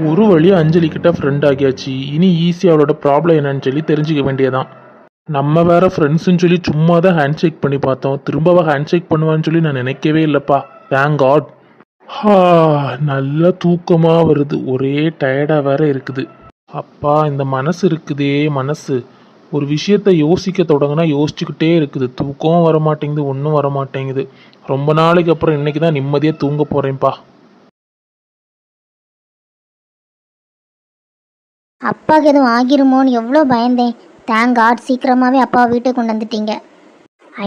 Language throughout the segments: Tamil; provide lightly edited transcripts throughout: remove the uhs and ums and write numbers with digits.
ஒரு வழியா அஞ்சலி கிட்ட ஃப்ரெண்ட் ஆகியாச்சு. இனி ஈஸியாக அவளோட ப்ராப்ளம் என்னன்னு சொல்லி தெரிஞ்சுக்க வேண்டியதான். நம்ம வேற ஃப்ரெண்ட்ஸ்ன்னு சொல்லி சும்மா தான் ஹேண்ட் ஷேக் பண்ணி பார்த்தோம். திரும்பவா ஹேண்ட் ஷேக் பண்ணுவான்னு சொல்லி நான் நினைக்கவே இல்லைப்பா. Thank God. ஹா, நல்ல தூக்கமாக வருது. ஒரே டயர்டாக வேற இருக்குது. அப்பா, இந்த மனசு இருக்குதே மனசு, ஒரு விஷயத்த யோசிக்க தொடங்கினா யோசிச்சுக்கிட்டே இருக்குது. தூக்கம் வர மாட்டேங்குது, ஒன்றும் வர மாட்டேங்குது. ரொம்ப நாளைக்கு அப்புறம் இன்னைக்கு தான் நிம்மதியாக தூங்க போகிறேன்ப்பா. அப்பாவுக்கு எதுவும் ஆகிருமோன்னு எவ்வளோ பயந்தேன். தேங்க் காட் சீக்கிரமாகவே அப்பாவை வீட்டுக்கு கொண்டு வந்துட்டீங்க.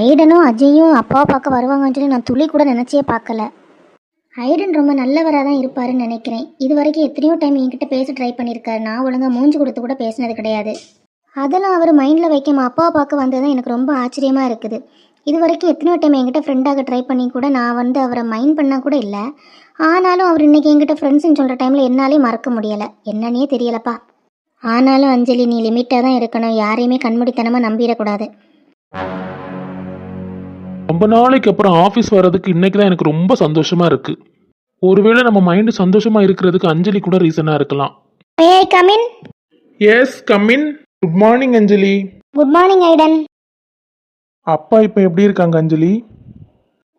ஐடனும் அஜயும் அப்பாவை பார்க்க வருவாங்கன்னு சொல்லி நான் துளி கூட நினச்சே பார்க்கல. ஐடன் ரொம்ப நல்லவராக தான் இருப்பாருன்னு நினைக்கிறேன். இது வரைக்கும் எத்தனையோ டைம் என்கிட்ட பேச ட்ரை பண்ணியிருக்காரு. நான் ஒழுங்காக மூஞ்சி கொடுத்து கூட பேசினது கிடையாது. அதெல்லாம் அவர் மைண்டில் வைக்காம அப்பாவை பார்க்க வந்தது தான் எனக்கு ரொம்ப ஆச்சரியமாக இருக்குது. இது வரைக்கும் எத்தனையோ டைம் என்கிட்ட ஃப்ரெண்டாக ட்ரை பண்ணி கூட நான் அவரை மைண்ட் பண்ணால் கூட இல்லை. ஆனாலும் அவர் இன்றைக்கி என்கிட்ட ஃப்ரெண்ட்ஸுன்னு சொல்கிற டைமில் என்னாலே மறக்க முடியலை. என்னன்னே தெரியலப்பா. ஆனாலும் அஞ்சலி, நீ லிமிட்டாக தான் இருக்கணும். யாரையுமே கண்மூடித்தனமாக நம்பிடக்கூடாது. ரொம்ப நாளைக்கு அப்புறம் ஆஃபீஸ் வர்றதுக்கு இன்னைக்கு தான் எனக்கு ரொம்ப சந்தோஷமா இருக்கு. ஒருவேளை நம்ம மைண்டு சந்தோஷமா இருக்கிறதுக்கு அஞ்சலி கூட ரீசனா இருக்கலாம். ஏய் come in. Yes come in. Good morning Anjali. Good morning Aidan. அப்பா இப்போ எப்படி இருக்காங்க அஞ்சலி?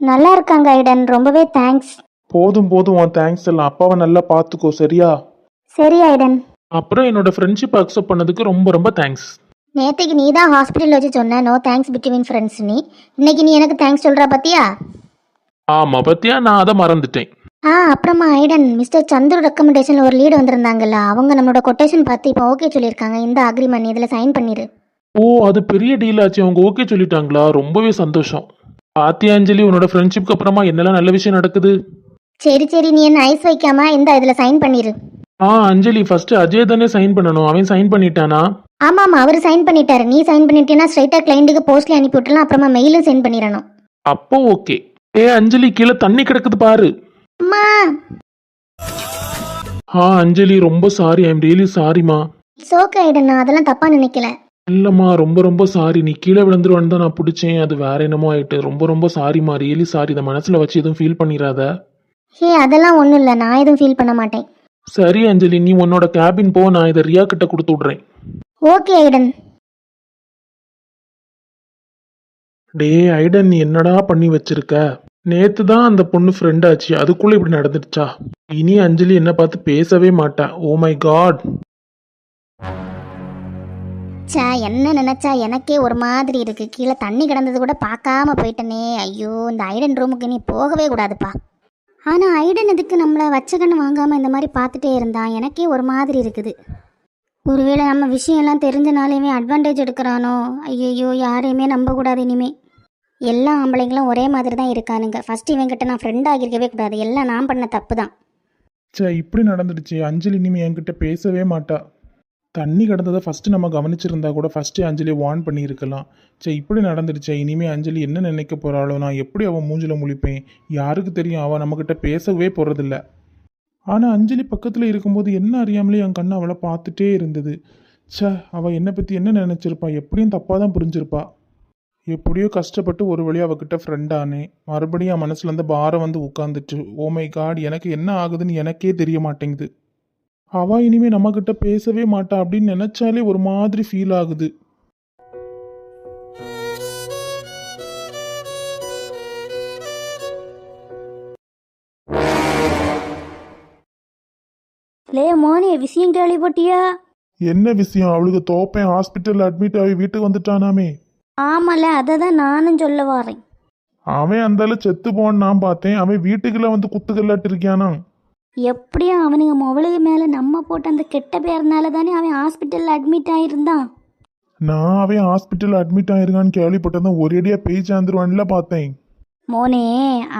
நல்லா இருக்காங்க ஐடன், ரொம்பவே தேங்க்ஸ். போதும் போதும், உன் தேங்க்ஸ் எல்லாம். அப்பாவை நல்லா பார்த்துக்கோ, சரியா? சரி ஐடன். அப்புறம் என்னோட ஃப்ரெண்ட்ஷிப் அக்செப்ட் பண்ணதுக்கு ரொம்ப ரொம்ப தேங்க்ஸ். நேற்றுக்கு நீ தான் ஹாஸ்பிட்டல் வச்சு சொன்ன நோ தேங்க்ஸ் பிட்வீன் ஃப்ரெண்ட்ஸ். இன்னைக்கு நீ எனக்கு தேங்க்ஸ் சொல்கிறா பத்தியா? ஆமா பத்தியா, நான் அதை மறந்துட்டேன். அப்புறமா ஐடன், மிஸ்டர் சந்துரு ரெக்கமெண்டேஷனில் ஒரு லீடு வந்திருந்தாங்கல்ல, அவங்க நம்மளோட கொட்டேஷன் பார்த்து இப்போ ஓகே சொல்லியிருக்காங்க. இந்த அக்ரிமெண்ட் இதில் சைன் பண்ணிடு. ஓ, அது பெரிய டீல் ஆச்சு. அவங்க ஓகே சொல்லிட்டாங்களா? ரொம்பவே சந்தோஷம். பாத்தியா அஞ்சலி, உன்னோட ஃப்ரெண்ட்ஷிப்க்கு அப்புறமா என்னெல்லாம் நல்ல விஷயம் நடக்குது. சரி சரி, நீ என்ன ஐஸ் வைக்காம இந்த இதில் சைன் பண்ணிடு. அஞ்சலி, ஃபர்ஸ்ட் அஜய் தானே சைன் பண்ணணும். அவன் சைன் பண்ணிட்டானா? ஆமாம், அவர் சைன் பண்ணிட்டாரு. நீ சைன் பண்ணிட்டேன்னா ஸ்ட்ரைட்டாக கிளைண்ட்டுக்கு போஸ்ட்ல அனுப்பி விட்டுலாம். அப்புறமா மெயிலும் சென்ட் பண்ணிடணும். அப்போ ஓகே. அஞ்சலி, கீழே தண்ணி கிடக்குது பாரு. அம்மா. அஞ்சலி, ரொம்ப சாரி. ஐம் ரியலி சாரிமா. இட்ஸ் ஓகே ஐடன், நான் அதெல்லாம் தப்பாக நினைக்கல. இல்லம்மா, ரொம்ப ரொம்ப சாரி. நீ கீழே விழுந்துருவான்னு தான் நான் பிடிச்சேன். அது வேற என்னமோ ஆயிட்டு. ரொம்ப ரொம்ப சாரிம்மா, ரியலி சாரி. இதை மனசுல வச்சு எதுவும் ஃபீல் பண்ணிடாத. அதெல்லாம் ஒன்றும் இல்லை, நான் எதுவும் ஃபீல் பண்ண மாட்டேன். சரி அஞ்சலி, நீ உன்னோட கேபின் போ. நான் இதை ரியா கிட்ட கொடுத்து விடுறேன். ஓகே ஐடன். டே ஐடன், நீ என்னடா பண்ணி வச்சிருக்க? நேத்து தான் அந்த பொண்ணு ஃப்ரெண்ட் ஆச்சு, அதுக்குள்ள இப்படி நடந்துடுச்சா? இனி அஞ்சலி என்ன பார்த்து பேசவே மாட்டா. Oh my God. என்ன நினைச்சா எனக்கே ஒரு மாதிரி இருக்கு. கீழே தண்ணி கிடந்தது கூட பார்க்காம போயிட்டனே. ஐயோ, இந்த ஐடன் ரூமுக்கு நீ போகவே கூடாதுப்பா. ஆனால் ஐடன் இதுக்கு நம்மளை வச்ச கண்ணு வாங்காமல் இந்த மாதிரி பார்த்துட்டே இருந்தான். எனக்கே ஒரு மாதிரி இருக்குது. ஒருவேளை நம்ம விஷயம்லாம் தெரிஞ்சனாலேயுமே அட்வான்டேஜ் எடுக்கிறானோ? ஐயோ, யாரையுமே நம்பக்கூடாது இனிமே. எல்லா ஆம்பளைங்களும் ஒரே மாதிரி தான் இருக்கானுங்க. ஃபர்ஸ்ட் இவங்கிட்ட நான் ஃப்ரெண்ட் ஆகியிருக்கவே கூடாது. எல்லாம் நான் பண்ண தப்பு தான். இப்படி நடந்துடுச்சு. அஞ்சலி இனிமே என்கிட்ட பேசவே மாட்டா. தண்ணி கிடந்ததை ஃபஸ்ட்டு நம்ம கவனிச்சிருந்தா கூட ஃபஸ்ட்டு அஞ்சலி வார்ன் பண்ணியிருக்கலாம். இப்படி நடந்துடுச்சே. இனிமே அஞ்சலி என்ன நினைக்க போகிறாளோ? நான் எப்படி அவன் மூஞ்சில் முழிப்பேன்? யாருக்கு தெரியும்? அவள் நம்மக்கிட்ட பேசவே போகிறதில்ல. ஆனால் அஞ்சலி பக்கத்தில் இருக்கும்போது என்ன அறியாமலே என் கண்ணு அவளை பார்த்துட்டே இருந்தது. அவள் என்னை பற்றி என்ன நினச்சிருப்பா? எப்படியும் தப்பாக தான் புரிஞ்சிருப்பா. எப்படியோ கஷ்டப்பட்டு ஒரு வழியாக அவகிட்ட ஃப்ரெண்டானே. மறுபடியும் என் மனசில் அந்த பாரம் வந்து உட்காந்துட்டு. ஓ மை காட், எனக்கு என்ன ஆகுதுன்னு எனக்கே தெரிய மாட்டேங்குது. அவள் இனிமே நம்மக்கிட்ட பேசவே மாட்டா அப்படின்னு நினச்சாலே ஒரு மாதிரி ஃபீல் ஆகுது. மோனே, விஷயம் கேள்விப்பட்டியா? என்ன விஷயம்? அவளுக்கு தோப்பேன் ஹாஸ்பிட்டல் அட்மிட் ஆகி வீட்டுக்கு வந்துட்டானாமே. ஆமால, அதை தான் நானும் சொல்ல வரேன். அவன் அந்தால செத்து போன்னு நான் பார்த்தேன். அவன் வீட்டுக்குள்ள வந்து குத்துக்கல்லாட்டு இருக்கியானா? எப்படியும் அவனுங்க மொபைலுக்கு மேலே நம்ம போட்ட அந்த கெட்ட பேர்னால தானே அவன் ஹாஸ்பிட்டலில் அட்மிட் ஆகிருந்தான். நான் அவன் ஹாஸ்பிட்டல் அட்மிட் ஆயிருக்கான்னு கேள்விப்பட்டதான் ஒரேடியாக பேய் சேர்ந்துருவான்ல பார்த்தேன். மோனே,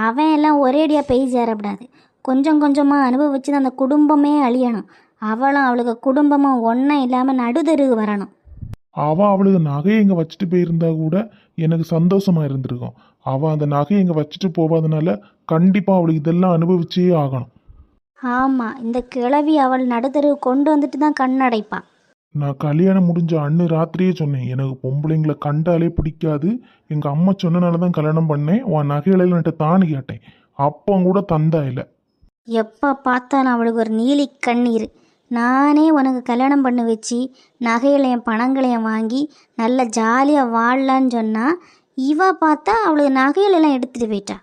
அவன் எல்லாம் ஒரேடியாக பேய் சேரப்படாது. கொஞ்சம் கொஞ்சமாக அனுபவிச்சு தான் அந்த குடும்பமே அழியணும். அவளும் அவளுக்கு குடும்பமும் ஒன்றும் இல்லாமல் நடுதெருகு வரணும். அவளுக்கு நகையை இங்கே வச்சுட்டு போயிருந்தா கூட எனக்கு சந்தோஷமா இருந்திருக்கும். அவள் அந்த நகையை இங்கே வச்சுட்டு போவாதனால கண்டிப்பாக அவளுக்கு இதெல்லாம் அனுபவிச்சே ஆகணும். ஆமாம், இந்த கிழவி அவள் நடுத்தருவு கொண்டு வந்துட்டு தான் கண்ணடைப்பான். நான் கல்யாணம் முடிஞ்ச அன்று ராத்திரியே சொன்னேன், எனக்கு பொம்பளைங்களை கண்டாலே பிடிக்காது. எங்கள் அம்மா சொன்னனால தான் கல்யாணம் பண்ணேன். உன் நகையில தானு கேட்டேன். அப்போ கூட தந்தா இல்லை. எப்போ பார்த்தாலும் அவளுக்கு ஒரு நீலி கண்ணீர். நானே உனக்கு கல்யாணம் பண்ணி வச்சு நகைகளையும் பணங்களையும் வாங்கி நல்ல ஜாலியாக வாழலான்னு சொன்னால் இவ பார்த்தா அவளுக்கு நகைகளெல்லாம் எடுத்துகிட்டு போயிட்டா.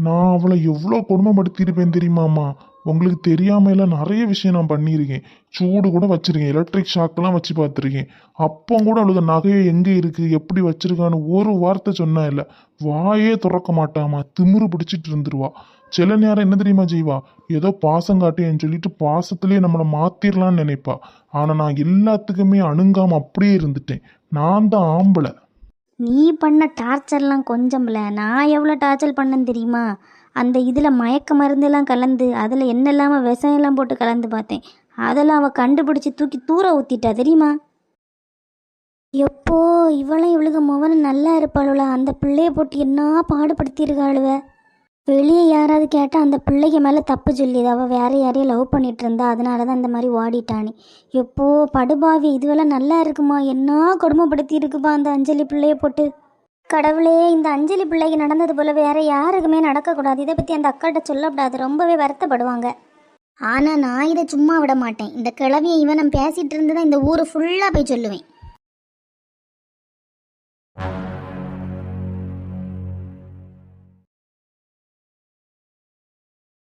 நான் அவளை எவ்வளோ கொடுமைப்படுத்தியிருப்பேன் தெரியுமாம்மா? உங்களுக்கு தெரியாமையில நிறைய விஷயம் நான் பண்ணியிருக்கேன். சூடு கூட வச்சிருக்கேன், எலக்ட்ரிக் ஷாக்கெல்லாம் வச்சு பார்த்துருக்கேன். அப்போ கூட அவளுக்கு நகையை எங்கே இருக்குது எப்படி வச்சிருக்கான்னு ஒரு வார்த்தை சொன்னா இல்லை. வாயே திறக்க மாட்டாமா, திமிரு பிடிச்சிட்டு இருந்துருவா. சில நேரம் என்ன தெரியுமா செய்வா, ஏதோ பாசம் காட்டேன்னு சொல்லிட்டு பாசத்திலேயே நம்மளை மாத்திரலான்னு நினைப்பா. ஆனால் நான் எல்லாத்துக்குமே அணுங்காம அப்படியே இருந்துட்டேன். நான் தான் ஆம்பளை. நீ பண்ண டார்ச்சர்லாம் கொஞ்சம்ல, நான் எவ்வளோ டார்ச்சர் பண்ணேன்னு தெரியுமா? அந்த இதில் மயக்க மருந்தெல்லாம் கலந்து அதில் என்னெல்லாம விஷமெல்லாம் போட்டு கலந்து பார்த்தேன். அதெல்லாம் அவள் கண்டுபிடிச்சி தூக்கி தூர ஊற்றிட்டா தெரியுமா? எப்போ இவளும் இவளுக்கு மொவன் நல்லா இருப்பாளுவ, அந்த பிள்ளைய போட்டு என்ன பாடுபடுத்தியிருக்காளுவ. வெளியே யாராவது கேட்டால் அந்த பிள்ளைக்கு மேலே தப்பு சொல்லிது, அவள் வேற யாரையும் லவ் பண்ணிட்டு இருந்தா, அதனால தான் இந்த மாதிரி ஓடிட்டானே. எப்போ படுபாவி, இதுவெல்லாம் நல்லா இருக்குமா? என்ன கொடுமைப்படுத்தி இருக்குப்பா அந்த அஞ்சலி பிள்ளைய போட்டு. கடவுளே, இந்த அஞ்சலி பிள்ளைக்கு நடந்தது போல வேற யாருக்குமே நடக்கக்கூடாது. இதை பற்றி அந்த அக்காட்ட சொல்லக்கூடாது, ரொம்பவே வருத்தப்படுவாங்க. ஆனால் நான் இதை சும்மா விட மாட்டேன். இந்த கிழவியை இவன் நான் பேசிகிட்டு இருந்து தான் இந்த ஊர் ஃபுல்லாக போய் சொல்லுவேன்.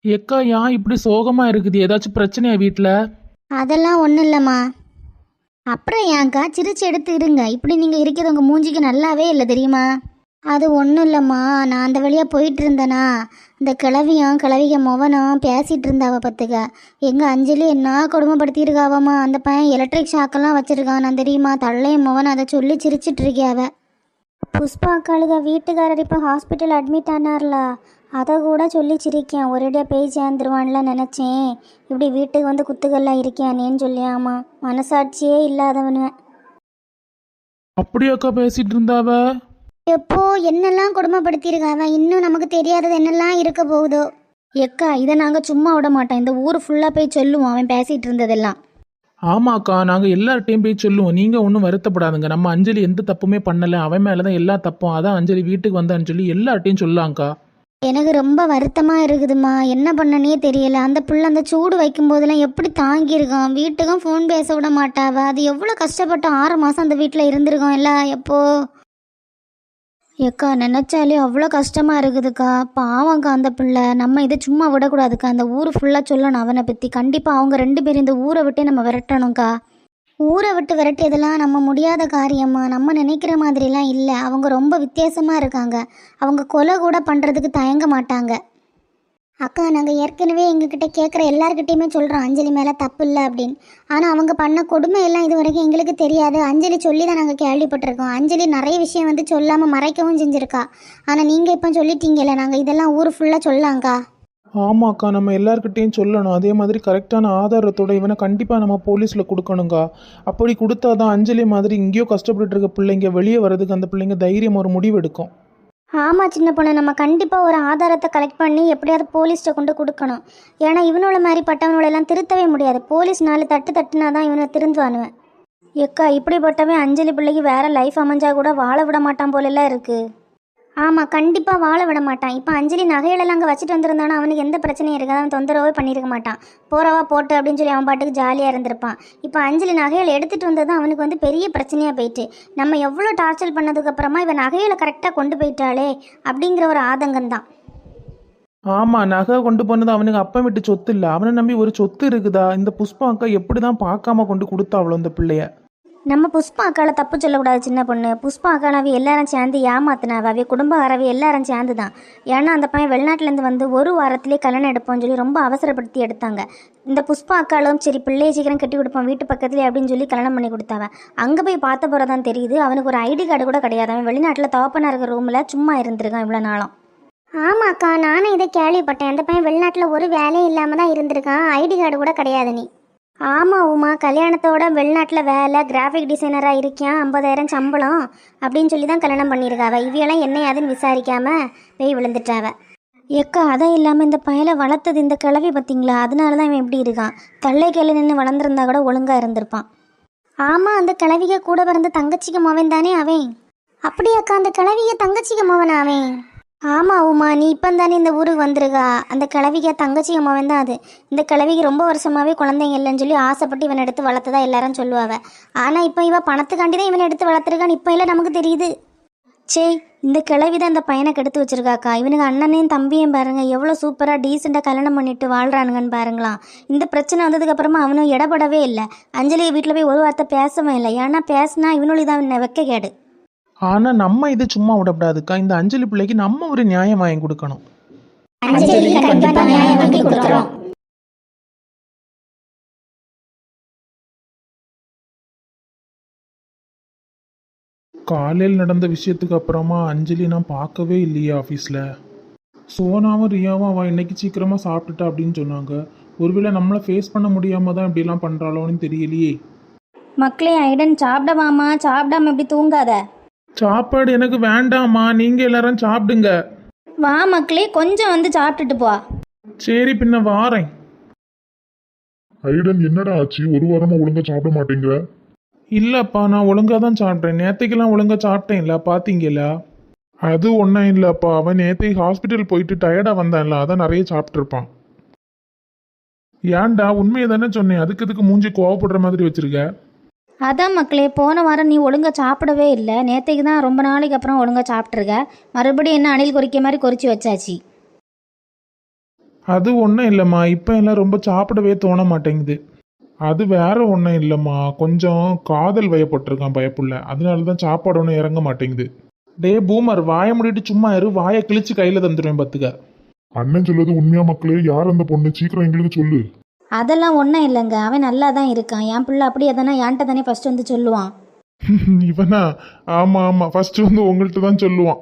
எக்கா ஏன் இப்படி சோகமா இருக்குது? ஏதாச்சும் பிரச்சனையா வீட்டில்? அதெல்லாம் ஒன்றும் இல்லைம்மா. அப்புறம் ஏன்க்கா சிரிச்சு எடுத்து இருங்க, இப்படி நீங்கள் இருக்கிறது உங்கள் மூஞ்சிக்கு நல்லாவே இல்லை தெரியுமா? அது ஒன்றும் இல்லைம்மா, நான் அந்த வழியாக போயிட்டு இருந்தேனா, இந்த கிழவிக மொவனும் பேசிகிட்டு இருந்தாவ பார்த்துக்க. எங்கள் அஞ்சலி என்ன கொடுமைப்படுத்தியிருக்காவம்மா. அந்த பையன் எலக்ட்ரிக் ஷாக்கெல்லாம் வச்சுருக்கான் நான் தெரியுமா? தள்ளையும் மொவன் அதை சொல்லி சிரிச்சிட்டு இருக்கியாவ. புஷ்பா அக்காளுக வீட்டுக்காரர் இப்போ ஹாஸ்பிட்டல் அட்மிட் ஆனார்ல, அதை கூட சொல்லி சிரிக்கேன். ஒரேடியாக பேய் சேர்ந்துருவான்ல நினச்சேன். இப்படி வீட்டுக்கு வந்து குத்துக்கெல்லாம் இருக்கியானேன்னு சொல்லியாமா. மனசாட்சியே இல்லாதவனுவேன். அப்படியாக்கா பேசிட்டு இருந்தாவ? எப்போ என்னெல்லாம் கொடுமைப்படுத்தியிருக்காவ, இன்னும் நமக்கு தெரியாதது என்னெல்லாம் இருக்க போகுதோ. எக்கா, இதை நாங்கள் சும்மா விட மாட்டோம். இந்த ஊர் ஃபுல்லாக போய் சொல்லுவோம் அவன் பேசிகிட்டு இருந்ததெல்லாம். ஆமாக்கா, நாங்கள் எல்லார்ட்டையும் போய் சொல்லுவோம். நீங்கள் ஒன்றும் வருத்தப்படாதுங்க. நம்ம அஞ்சலி எந்த தப்புமே பண்ணலை, அவன் மேலே தான் எல்லா தப்பும். அதான் அஞ்சலி வீட்டுக்கு வந்தான்னு சொல்லி எல்லார்ட்டையும் சொல்லலாம்க்கா. எனக்கு ரொம்ப வருத்தமாக இருக்குதுமா, என்ன பண்ணனே தெரியல. அந்த பிள்ளை அந்த சூடு வைக்கும் போதெல்லாம் எப்படி தாங்கியிருக்கான். வீட்டுக்கும் ஃபோன் பேச விட மாட்டாவ. அது எவ்வளோ கஷ்டப்பட்டு 6 மாதம் அந்த வீட்டில் இருந்திருக்கோம் இல்லை எப்போ. ஏக்கா, நினச்சாலே அவ்வளோ கஷ்டமாக இருக்குதுக்கா. பாவங்க்கா அந்த பிள்ளை. நம்ம இதை சும்மா விடக்கூடாதுக்கா. அந்த ஊர் ஃபுல்லாக சொல்லணும் அவனை பற்றி. கண்டிப்பாக அவங்க 2 பேரும் இந்த ஊரை விட்டே நம்ம விரட்டணும்க்கா. ஊரை விட்டு விரட்டியதெல்லாம் நம்ம முடியாத காரியமா? நம்ம நினைக்கிற மாதிரிலாம் இல்லை. அவங்க ரொம்ப வித்தியாசமாக இருக்காங்க. அவங்க கொலை கூட பண்ணுறதுக்கு தயங்க மாட்டாங்க. அக்கா, நாங்கள் ஏற்கனவே எங்ககிட்ட கேட்குற எல்லாருக்கிட்டையுமே சொல்கிறோம் அஞ்சலி மேலே தப்பு இல்லை அப்படின்னு. ஆனால் அவங்க பண்ண கொடுமை எல்லாம் இது வரைக்கும் எங்களுக்கு தெரியாது. அஞ்சலி சொல்லி தான் நாங்கள் கேள்விப்பட்டிருக்கோம். அஞ்சலி நிறைய விஷயம் வந்து சொல்லாமல் மறைக்கவும் செஞ்சுருக்கா. ஆனால் நீங்கள் இப்போ சொல்லிட்டீங்கல்ல, நாங்கள் இதெல்லாம் ஊர் ஃபுல்லாக சொல்லலாங்க்கா. ஆமாக்கா, நம்ம எல்லார்கிட்டையும் சொல்லணும். அதே மாதிரி கரெக்டான ஆதாரத்தோட இவனை கண்டிப்பாக நம்ம போலீஸில் கொடுக்கணுங்க்கா. அப்படி கொடுத்தா தான் அஞ்சலி மாதிரி இங்கேயோ கஷ்டப்பட்டு இருக்க பிள்ளைங்க வெளியே வர்றதுக்கு அந்த பிள்ளைங்க தைரியம் ஒரு முடிவு எடுக்கும். ஆமாம் சின்ன பொண்ணு, நம்ம கண்டிப்பாக ஒரு ஆதாரத்தை கலெக்ட் பண்ணி எப்படியாவது போலீஸ்கிட்ட கொண்டு கொடுக்கணும். ஏன்னா இவனோட மாதிரி பட்டவனோடெல்லாம் திருத்தவே முடியாது. போலீஸ் 4 தட்டு தட்டுனா தான் இவனை திருந்துவானுவேன். எக்கா, இப்படிப்பட்டவன் அஞ்சலி பிள்ளைக்கு வேற லைஃப் அமைஞ்சா கூட வாழ விட மாட்டான் போலெல்லாம் இருக்குது. ஆமாம், கண்டிப்பாக வாழ விட மாட்டான். இப்போ அஞ்சலி நகைகளெல்லாம் அங்கே வச்சுட்டு வந்திருந்தானா அவனுக்கு எந்த பிரச்சனையும் இருக்காது. அவன் தொந்தரவே பண்ணியிருக்க மாட்டான். போறவா போட்டு அப்படின்னு சொல்லி அவன் பாட்டுக்கு ஜாலியாக இருந்திருப்பான். இப்போ அஞ்சலி நகைகளை எடுத்துகிட்டு வந்தது அவனுக்கு வந்து பெரிய பிரச்சனையாக போயிட்டு, நம்ம எவ்வளோ டார்ச்சர் பண்ணதுக்கப்புறமா இவன் நகைகளை கரெக்டாக கொண்டு போயிட்டாளே அப்படிங்கிற ஒரு ஆதங்கம்தான். ஆமாம், நகை கொண்டு போனது அவனுக்கு அப்பா விட்டு சொத்து இல்லை. அவனை நம்பி ஒரு சொத்து இருக்குதா? இந்த புஷ்பா அக்கா எப்படி தான் பார்க்காம கொண்டு கொடுத்தா அவ்வளோ இந்த பிள்ளைய. நம்ம புஷ்பா அக்காவை தப்பு சொல்லக்கூடாது சின்ன பொண்ணு. புஷ்பா அக்காவை எல்லாரும் சேர்ந்து ஏமாத்தினாவ. அவைய குடும்பக்காரவை எல்லாரும் சேர்ந்து தான். ஏன்னா அந்த பையன் வெளிநாட்டிலேருந்து வந்து 1 வாரத்திலே கல்யாணம் எடுப்போம்னு சொல்லி ரொம்ப அவசரப்படுத்தி எடுத்தாங்க. இந்த புஷ்பா அக்காலும் சரி பிள்ளையை சீக்கிரம் கட்டி கொடுப்போம் வீட்டு பக்கத்துலேயே அப்படின்னு சொல்லி கல்யாணம் பண்ணி கொடுத்தாவ. அங்கே போய் பார்த்த போகிற தான் தெரியுது அவனுக்கு ஒரு ஐடி கார்டு கூட கிடையாது. அவன் வெளிநாட்டில் தவப்பனா இருக்கிற ரூமில் சும்மா இருந்திருக்கான் இவ்வளோ நாளும். ஆமாக்கா, நானும் இதை கேள்விப்பட்டேன். அந்த பையன் வெளிநாட்டில் ஒரு வேலையும் இல்லாமல் தான் இருந்திருக்கான். ஐடி கார்டு கூட கிடையாது. நீ ஆமாம் உமா, கல்யாணத்தோட வெளிநாட்டில் வேலை கிராஃபிக் டிசைனராக இருக்கான், 50,000 சம்பளம் அப்படின்னு சொல்லி தான் கல்யாணம் பண்ணியிருக்காவ. இவையெல்லாம் என்ன யாதுன்னு விசாரிக்காம போய் விழுந்துட்டாவ. எக்கா, அதான் இல்லாமல் இந்த பயலை வளர்த்தது இந்த கிழவி பார்த்தீங்களா? அதனால தான் இவன் எப்படி இருக்கான். தள்ளை கீழே நின்று வளர்ந்துருந்தா கூட ஒழுங்காக இருந்திருப்பான். ஆமாம், அந்த கிழவிக கூட பிறந்த தங்கச்சிக்கு மவன் தானே அவன். அப்படியாக்கா, அந்த கிழவிக தங்கச்சிக்கு மவன் அவன்? ஆமாம் உமா, நீ இப்போ தானே இந்த ஊருக்கு வந்திருக்கா. அந்த கிழவிக்கு தங்கச்சி அம்மாவன் தான் அது. இந்த கிழவிக்கு ரொம்ப வருஷமாகவே குழந்தைங்க இல்லைன்னு சொல்லி ஆசைப்பட்டு இவனை எடுத்து வளர்த்ததா எல்லாரும் சொல்லுவாங்க. ஆனால் இப்போ இவன் பணத்துக்காண்டி தான் இவனை எடுத்து வளர்த்துருக்கான்னு இப்போ இல்லை நமக்கு தெரியுது. சே, இந்த கிழவி தான் இந்த பையனை கெடுத்து வச்சிருக்காக்கா. இவனுக்கு அண்ணனையும் தம்பியும் பாருங்க எவ்வளோ சூப்பராக டீசெண்டாக கல்யாணம் பண்ணிட்டு வாழ்கிறானுங்கன்னு பாருங்களாம். இந்த பிரச்சனை வந்ததுக்கப்புறமா அவனும் இடப்படவே இல்லை. அஞ்சலி வீட்டில் போய் ஒரு வார்த்தை பேசவே இல்லை. ஏன்னா பேசினா இவனொழி தான் வெக்க கேடு. ஆனால் நம்ம இது சும்மா விடக்கூடாதுக்கா. இந்த அஞ்சலி பிள்ளைக்கு நம்ம ஒரு நியாயம் வாங்கி கொடுக்கணும். காலையில் நடந்த விஷயத்துக்கு அப்புறமா அஞ்சலி நான் பார்க்கவே இல்லையே ஆஃபீஸில். சோனாவும் ரியாவும் அவள் இன்னைக்கு சீக்கிரமாக சாப்பிட்டுட்டா அப்படின்னு சொன்னாங்க. ஒருவேளை நம்மளை ஃபேஸ் பண்ண முடியாமல் தான் இப்படிலாம் பண்ணுறாளோன்னு தெரியலையே. மக்களே, ஐடன் சாப்பிடவாமா, சாப்பிடாம இப்படி தூங்காத. சாப்பாடு எனக்கு வேண்டாம்மா, நீங்கள் எல்லாரும் சாப்பிடுங்க. வா மக்களே, கொஞ்சம் வந்து சாப்பிட்டுட்டு போ. சரி, பின்ன வாரேன். ஐடன் என்னடா ஆச்சு? ஒரு வாரமா ஒழுங்கா சாப்பிட மாட்டேங்கிற? இல்லைப்பா, நான் ஒழுங்காக தான் சாப்பிட்றேன். நேற்றுக்கெல்லாம் ஒழுங்காக சாப்பிட்டேன்ல, பார்த்தீங்களா? அது ஒன்றும் இல்லைப்பா, அவன் நேற்று ஹாஸ்பிட்டல் போயிட்டு டயர்டாக வந்தான்ல, அதான் நிறைய சாப்பிட்ருப்பான். ஏன்டா, உண்மையை தானே சொன்னேன், அதுக்கு இதுக்கு மூஞ்சி கோவப்படுற மாதிரி வச்சிருக்க? அதான் மக்களே, போன வாரம் நீ ஒழுங்காக சாப்பிடவே இல்லை. நேற்றுக்கு தான் ரொம்ப நாளைக்கு அப்புறம் ஒழுங்காக சாப்பிட்ருக்க. மறுபடியும் என்ன அணில் கொறிக்க மாதிரி கொறிச்சு வச்சாச்சு. அது ஒன்றும் இல்லைம்மா, இப்போ எல்லாம் ரொம்ப சாப்பிடவே தோண மாட்டேங்குது. அது வேற ஒன்றும் இல்லைம்மா, கொஞ்சம் காதல் வயப்பட்டிருக்கான் பயப்புள்ள, அதனால தான் சாப்பாடு ஒன்றும் இறங்க மாட்டேங்குது. டே பூமர், வாயை மூடிட்டு சும்மா இரு, வாயை கிழிச்சு கையில் தந்துடுவேன் பார்த்துக்க. அண்ணன் சொல்றது உண்மையா மக்களே? யார் அந்த பொண்ணு? சீக்கிரம் எங்களுக்கு சொல்லு. அதெல்லாம் ஒன்றும் இல்லைங்க, அவன் நல்லா தான் இருக்கான். என் பிள்ளை அப்படி எதனா என்கிட்ட தானே ஃபஸ்ட்டு வந்து சொல்லுவான். இவனா? ஆமாம் ஆமாம், ஃபஸ்ட்டு வந்து உங்கள்கிட்ட தான் சொல்லுவான்.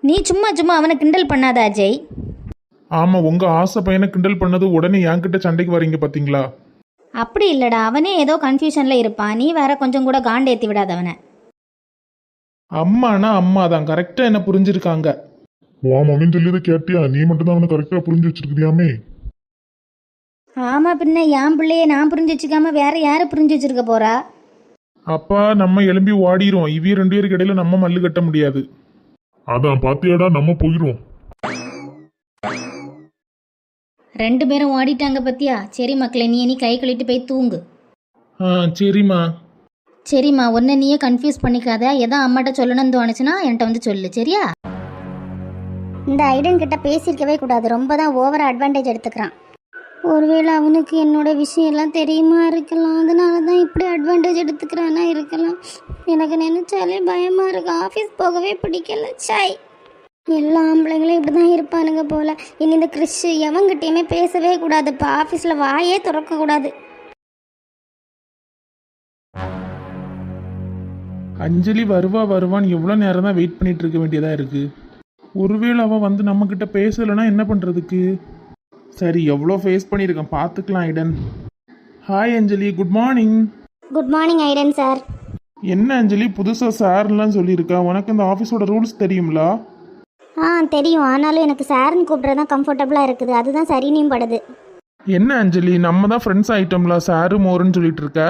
நீ சும்மா சும்மா அவனை கிண்டல் பண்ணாத அஜய். ஆமாம், உங்கள் ஆசை பையனை கிண்டல் பண்ணது உடனே என்கிட்ட சண்டைக்கு வரீங்க பார்த்தீங்களா? அப்படி இல்லைடா, அவனே ஏதோ கன்ஃபியூஷனில் இருப்பான். நீ வேற கொஞ்சம் கூட காண்டேற்றி விடாத அவனை. அம்மானா அம்மா தான், கரெக்டாக என்ன புரிஞ்சிருக்காங்க. வா மம்மின்னு சொல்லியதை கேட்டியா? நீ மட்டும் தான் அவனை கரெக்டா புரிஞ்சு வச்சிருக்கியாமே. ஆமாம், பின்ன என் பிள்ளைய நான் புரிஞ்சு வச்சுக்காம வேற யாரை புரிஞ்சு வச்சிருக்க போறா? அப்பா, நம்ம எழும்பி ஓடிரும். இவ்விய 2 பேருக்கு இடையில நம்ம மல்லு கட்ட முடியாது. அதான் பாத்தியாடா, நம்ம போயிரும். 2 பேரும் ஓடிட்டாங்க பத்தியா? சரி மக்களே, நீ கை கழிட்டு போய் தூங்கு. சரிம்மா. சரிம்மா, ஒன்றை நீயே கன்ஃபியூஸ் பண்ணிக்காத. எதோ அம்மாட்ட சொல்லணும்னு தோணுச்சுன்னா என்கிட்ட வந்து சொல்லு, சரியா? இந்த ஐடன் கிட்ட பேசியிருக்கவே கூடாது, ரொம்ப தான் ஓவர் அட்வான்டேஜ் எடுத்துக்கிறான். ஒருவேளை அவனுக்கு என்னோட விஷயம் எல்லாம் தெரியுமா இருக்கலாம், அதனால தான் இப்படி அட்வான்டேஜ் எடுத்துக்கிறானா இருக்கலாம். எனக்கு நினைச்சாலே பயமா இருக்கு. ஆஃபீஸ் போகவே பிடிக்கல. சாய், எல்லா ஆம்பளைங்களும் இப்படி தான் இருப்பானுங்க போல. இனி இந்த கிறிஷ் எவங்கிட்டையுமே பேசவே கூடாது. இப்போ ஆஃபீஸில் வாயே திறக்கக்கூடாது. அஞ்சலி வருவான்னு எவ்வளோ நேரம் தான் வெயிட் பண்ணிட்டு இருக்க வேண்டியதாக இருக்கு. ஒருவேளை அவள் வந்து நம்மக்கிட்ட பேசலைன்னா என்ன பண்ணுறதுக்கு? சரி, எவ்வளோ ஃபேஸ் பண்ணியிருக்கேன், பார்த்துக்கலாம். Aidan. Hi Anjali, good morning. Good morning Aidan sir. என்ன அஞ்சலி, புதுசாக சார்லாம் சொல்லியிருக்கா? உனக்கு இந்த ஆஃபீஸோட ரூல்ஸ் தெரியுங்களா? தெரியும், ஆனாலும் எனக்கு சார்னு கூப்பிட்றது தான் கம்ஃபர்டபுளாக இருக்குது. அதுதான் சரினியும் படுது. என்ன அஞ்சலி, நம்ம தான் ஃப்ரெண்ட்ஸ் ஆகிட்டோம்ல, சாரு மோருன்னு சொல்லிட்டு இருக்க.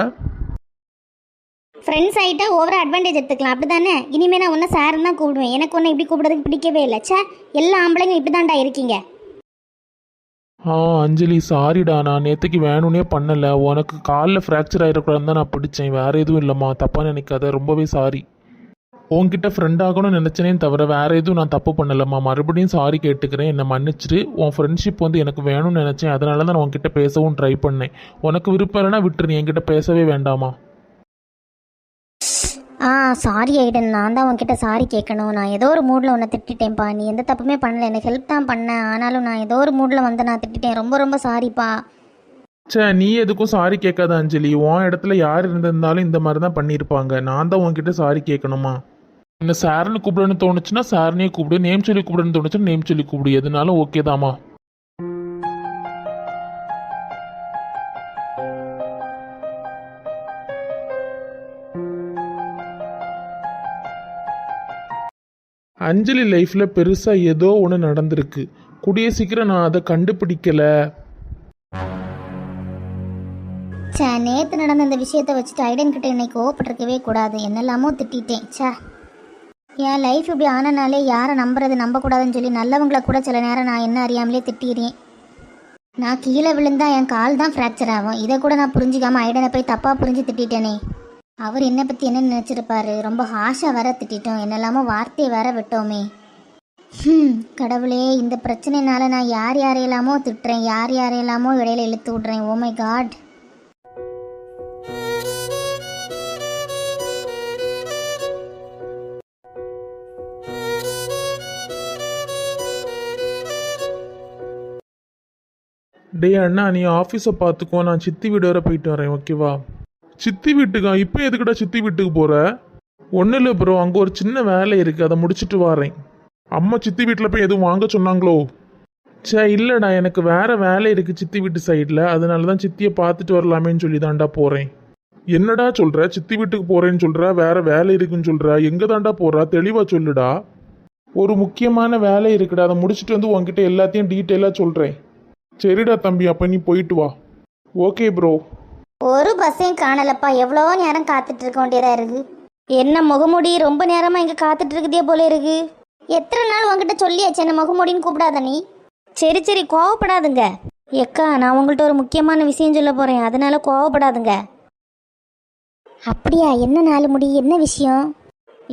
ஃப்ரெண்ட்ஸ் ஆகிட்டா ஓவராக அட்வான்டேஜ் எடுத்துக்கலாம், அப்படி தானே? இனிமேல் நான் ஒன்றை சாருன்னு தான் கூப்பிடுவேன். எனக்கு ஒன்று இப்படி கூப்பிடுறதுக்கு பிடிக்கவே இல்லை. சே, எல்லா ஆம்பளைங்க இப்படி தான்டா இருக்கீங்க. அஞ்சலி சாரிடா, நான் நேற்றுக்கு வேணும்னே பண்ணலை. உனக்கு காலில் ஃப்ராக்சர் ஆகிடக்கூடாதுன்னு தான் நான் பிடிச்சேன், வேறு எதுவும் இல்லைம்மா, தப்பாக நினைக்காத. ரொம்பவே சாரி. உன்கிட்ட ஃப்ரெண்ட் ஆகணும்னு நினச்சனே தவிர வேறு எதுவும் நான் தப்பு பண்ணலம்மா. மறுபடியும் சாரி கேட்டுக்கிறேன், என்னை மன்னிச்சிட்டு. உன் ஃப்ரெண்ட்ஷிப் வந்து எனக்கு வேணும்னு நினச்சேன், அதனால தான் நான் உன்கிட்ட பேசவும் ட்ரை பண்ணேன். உனக்கு விருப்பம் இல்லைன்னா விட்டுரு, என்கிட்ட பேசவே வேண்டாமா. சாரி ஐடன், நான் தான் உன்கிட்ட சாரி கேட்கணும். நான் ஏதோ ஒரு மூடில் உன்னை திட்டிட்டேன்ப்பா. நீ எந்த தப்புமே பண்ணல, எனக்கு ஹெல்ப் தான் பண்ணேன். ஆனாலும் நான் ஏதோ ஒரு மூடில் வந்து நான் திட்டிட்டேன். ரொம்ப ரொம்ப சாரிப்பா. நீ எதுக்கும் சாரி கேட்காத அஞ்சலி. உன் இடத்துல யார் இருந்திருந்தாலும் இந்த மாதிரி தான் பண்ணியிருப்பாங்க. நான் தான் உன்கிட்ட சாரி கேட்கணுமா? என்ன சார்னு கூப்பிடுன்னு தோணுச்சுன்னா சார்னே கூப்பிடு, நேம் சொல்லி கூப்பிடுன்னு தோணுச்சுன்னா நேம் சொல்லி கூப்பிடு, எதுனாலும் ஓகே தாமா. அஞ்சலி லைஃப்பில் பெருசாக ஏதோ ஒன்று நடந்திருக்கு. கூடிய சீக்கிரம் நான் அதை கண்டுபிடிக்கலை. நேற்று நடந்த இந்த விஷயத்தை வச்சுட்டு ஐடன் கிட்ட இன்னைக்கு கோவப்பட்டிருக்கவே கூடாது. என்னெல்லாமோ திட்டிட்டேன். என் லைஃப் இப்படி ஆனனாலே யாரை நம்புறது நம்பக்கூடாதுன்னு சொல்லி நல்லவங்களை கூட சில நேரம் நான் என்ன அறியாமலே திட்டிடுறேன். நான் கீழே விழுந்தா என் கால் தான் ஃப்ராக்சர் ஆகும். இதை கூட நான் புரிஞ்சுக்காம ஐடனை போய் தப்பாக புரிஞ்சு திட்டிட்டேனே. அவர் என்னை பற்றி என்ன நினச்சிருப்பாரு. ரொம்ப ஹாஷாக வேற திட்டிட்டோம், என்னெல்லாமோ வார்த்தையை வேற விட்டோமே. கடவுளே, இந்த பிரச்சனைனால நான் யார் யாரையெல்லாமோ திட்டுறேன், யார் யாரையெல்லாமோ இடையில இழுத்து விட்றேன். ஓ மை காட். டே அண்ணா, நீ ஆஃபீஸை பார்த்துக்கோ, நான் சித்தி வீடு வரை போயிட்டு வரேன், ஓகேவா? சித்தி வீட்டுக்கா? இப்போ எதுக்குடா சித்தி வீட்டுக்கு போகிற? ஒன்றும் இல்லை ப்ரோ, அங்கே ஒரு சின்ன வேலை இருக்குது, அதை முடிச்சுட்டு வரேன். அம்மா சித்தி வீட்டில் போய் எதுவும் வாங்க சொன்னாங்களோ? இல்லைடா, எனக்கு வேறு வேலை இருக்குது சித்தி வீட்டு சைடில், அதனால தான் சித்தியை பார்த்துட்டு வரலாமேன்னு சொல்லி தான்டா போகிறேன். என்னடா சொல்கிற? சித்தி வீட்டுக்கு போகிறேன்னு சொல்கிற, வேற வேலை இருக்குன்னு சொல்கிற, எங்கே தாண்டா போகிறா? தெளிவாக சொல்லுடா. ஒரு முக்கியமான வேலை இருக்குடா, அதை முடிச்சுட்டு வந்து உங்ககிட்ட எல்லாத்தையும் டீட்டெயிலாக சொல்கிறேன். சரிடா தம்பி, அப்போ நீ போயிட்டு வா. Okay bro. ஒரு பஸ்ஸையும் காணலப்பா. எவ்வளோ நேரம் காத்துட்டு இருக்க வேண்டியதாக இருக்குது. என்ன முகமுடி ரொம்ப நேரமாக இங்கே காத்துட்டு இருக்குதே போல இருக்கு. எத்தனை நாள் உங்ககிட்ட சொல்லியாச்சு என்ன முகமுடின்னு கூப்பிடாத நீ. சரி சரி, கோவப்படாதுங்க. எக்கா, நான் உங்கள்கிட்ட ஒரு முக்கியமான விஷயம் சொல்ல போகிறேன், அதனால கோவப்படாதுங்க. அப்படியா? என்ன 4 முடி, என்ன விஷயம்?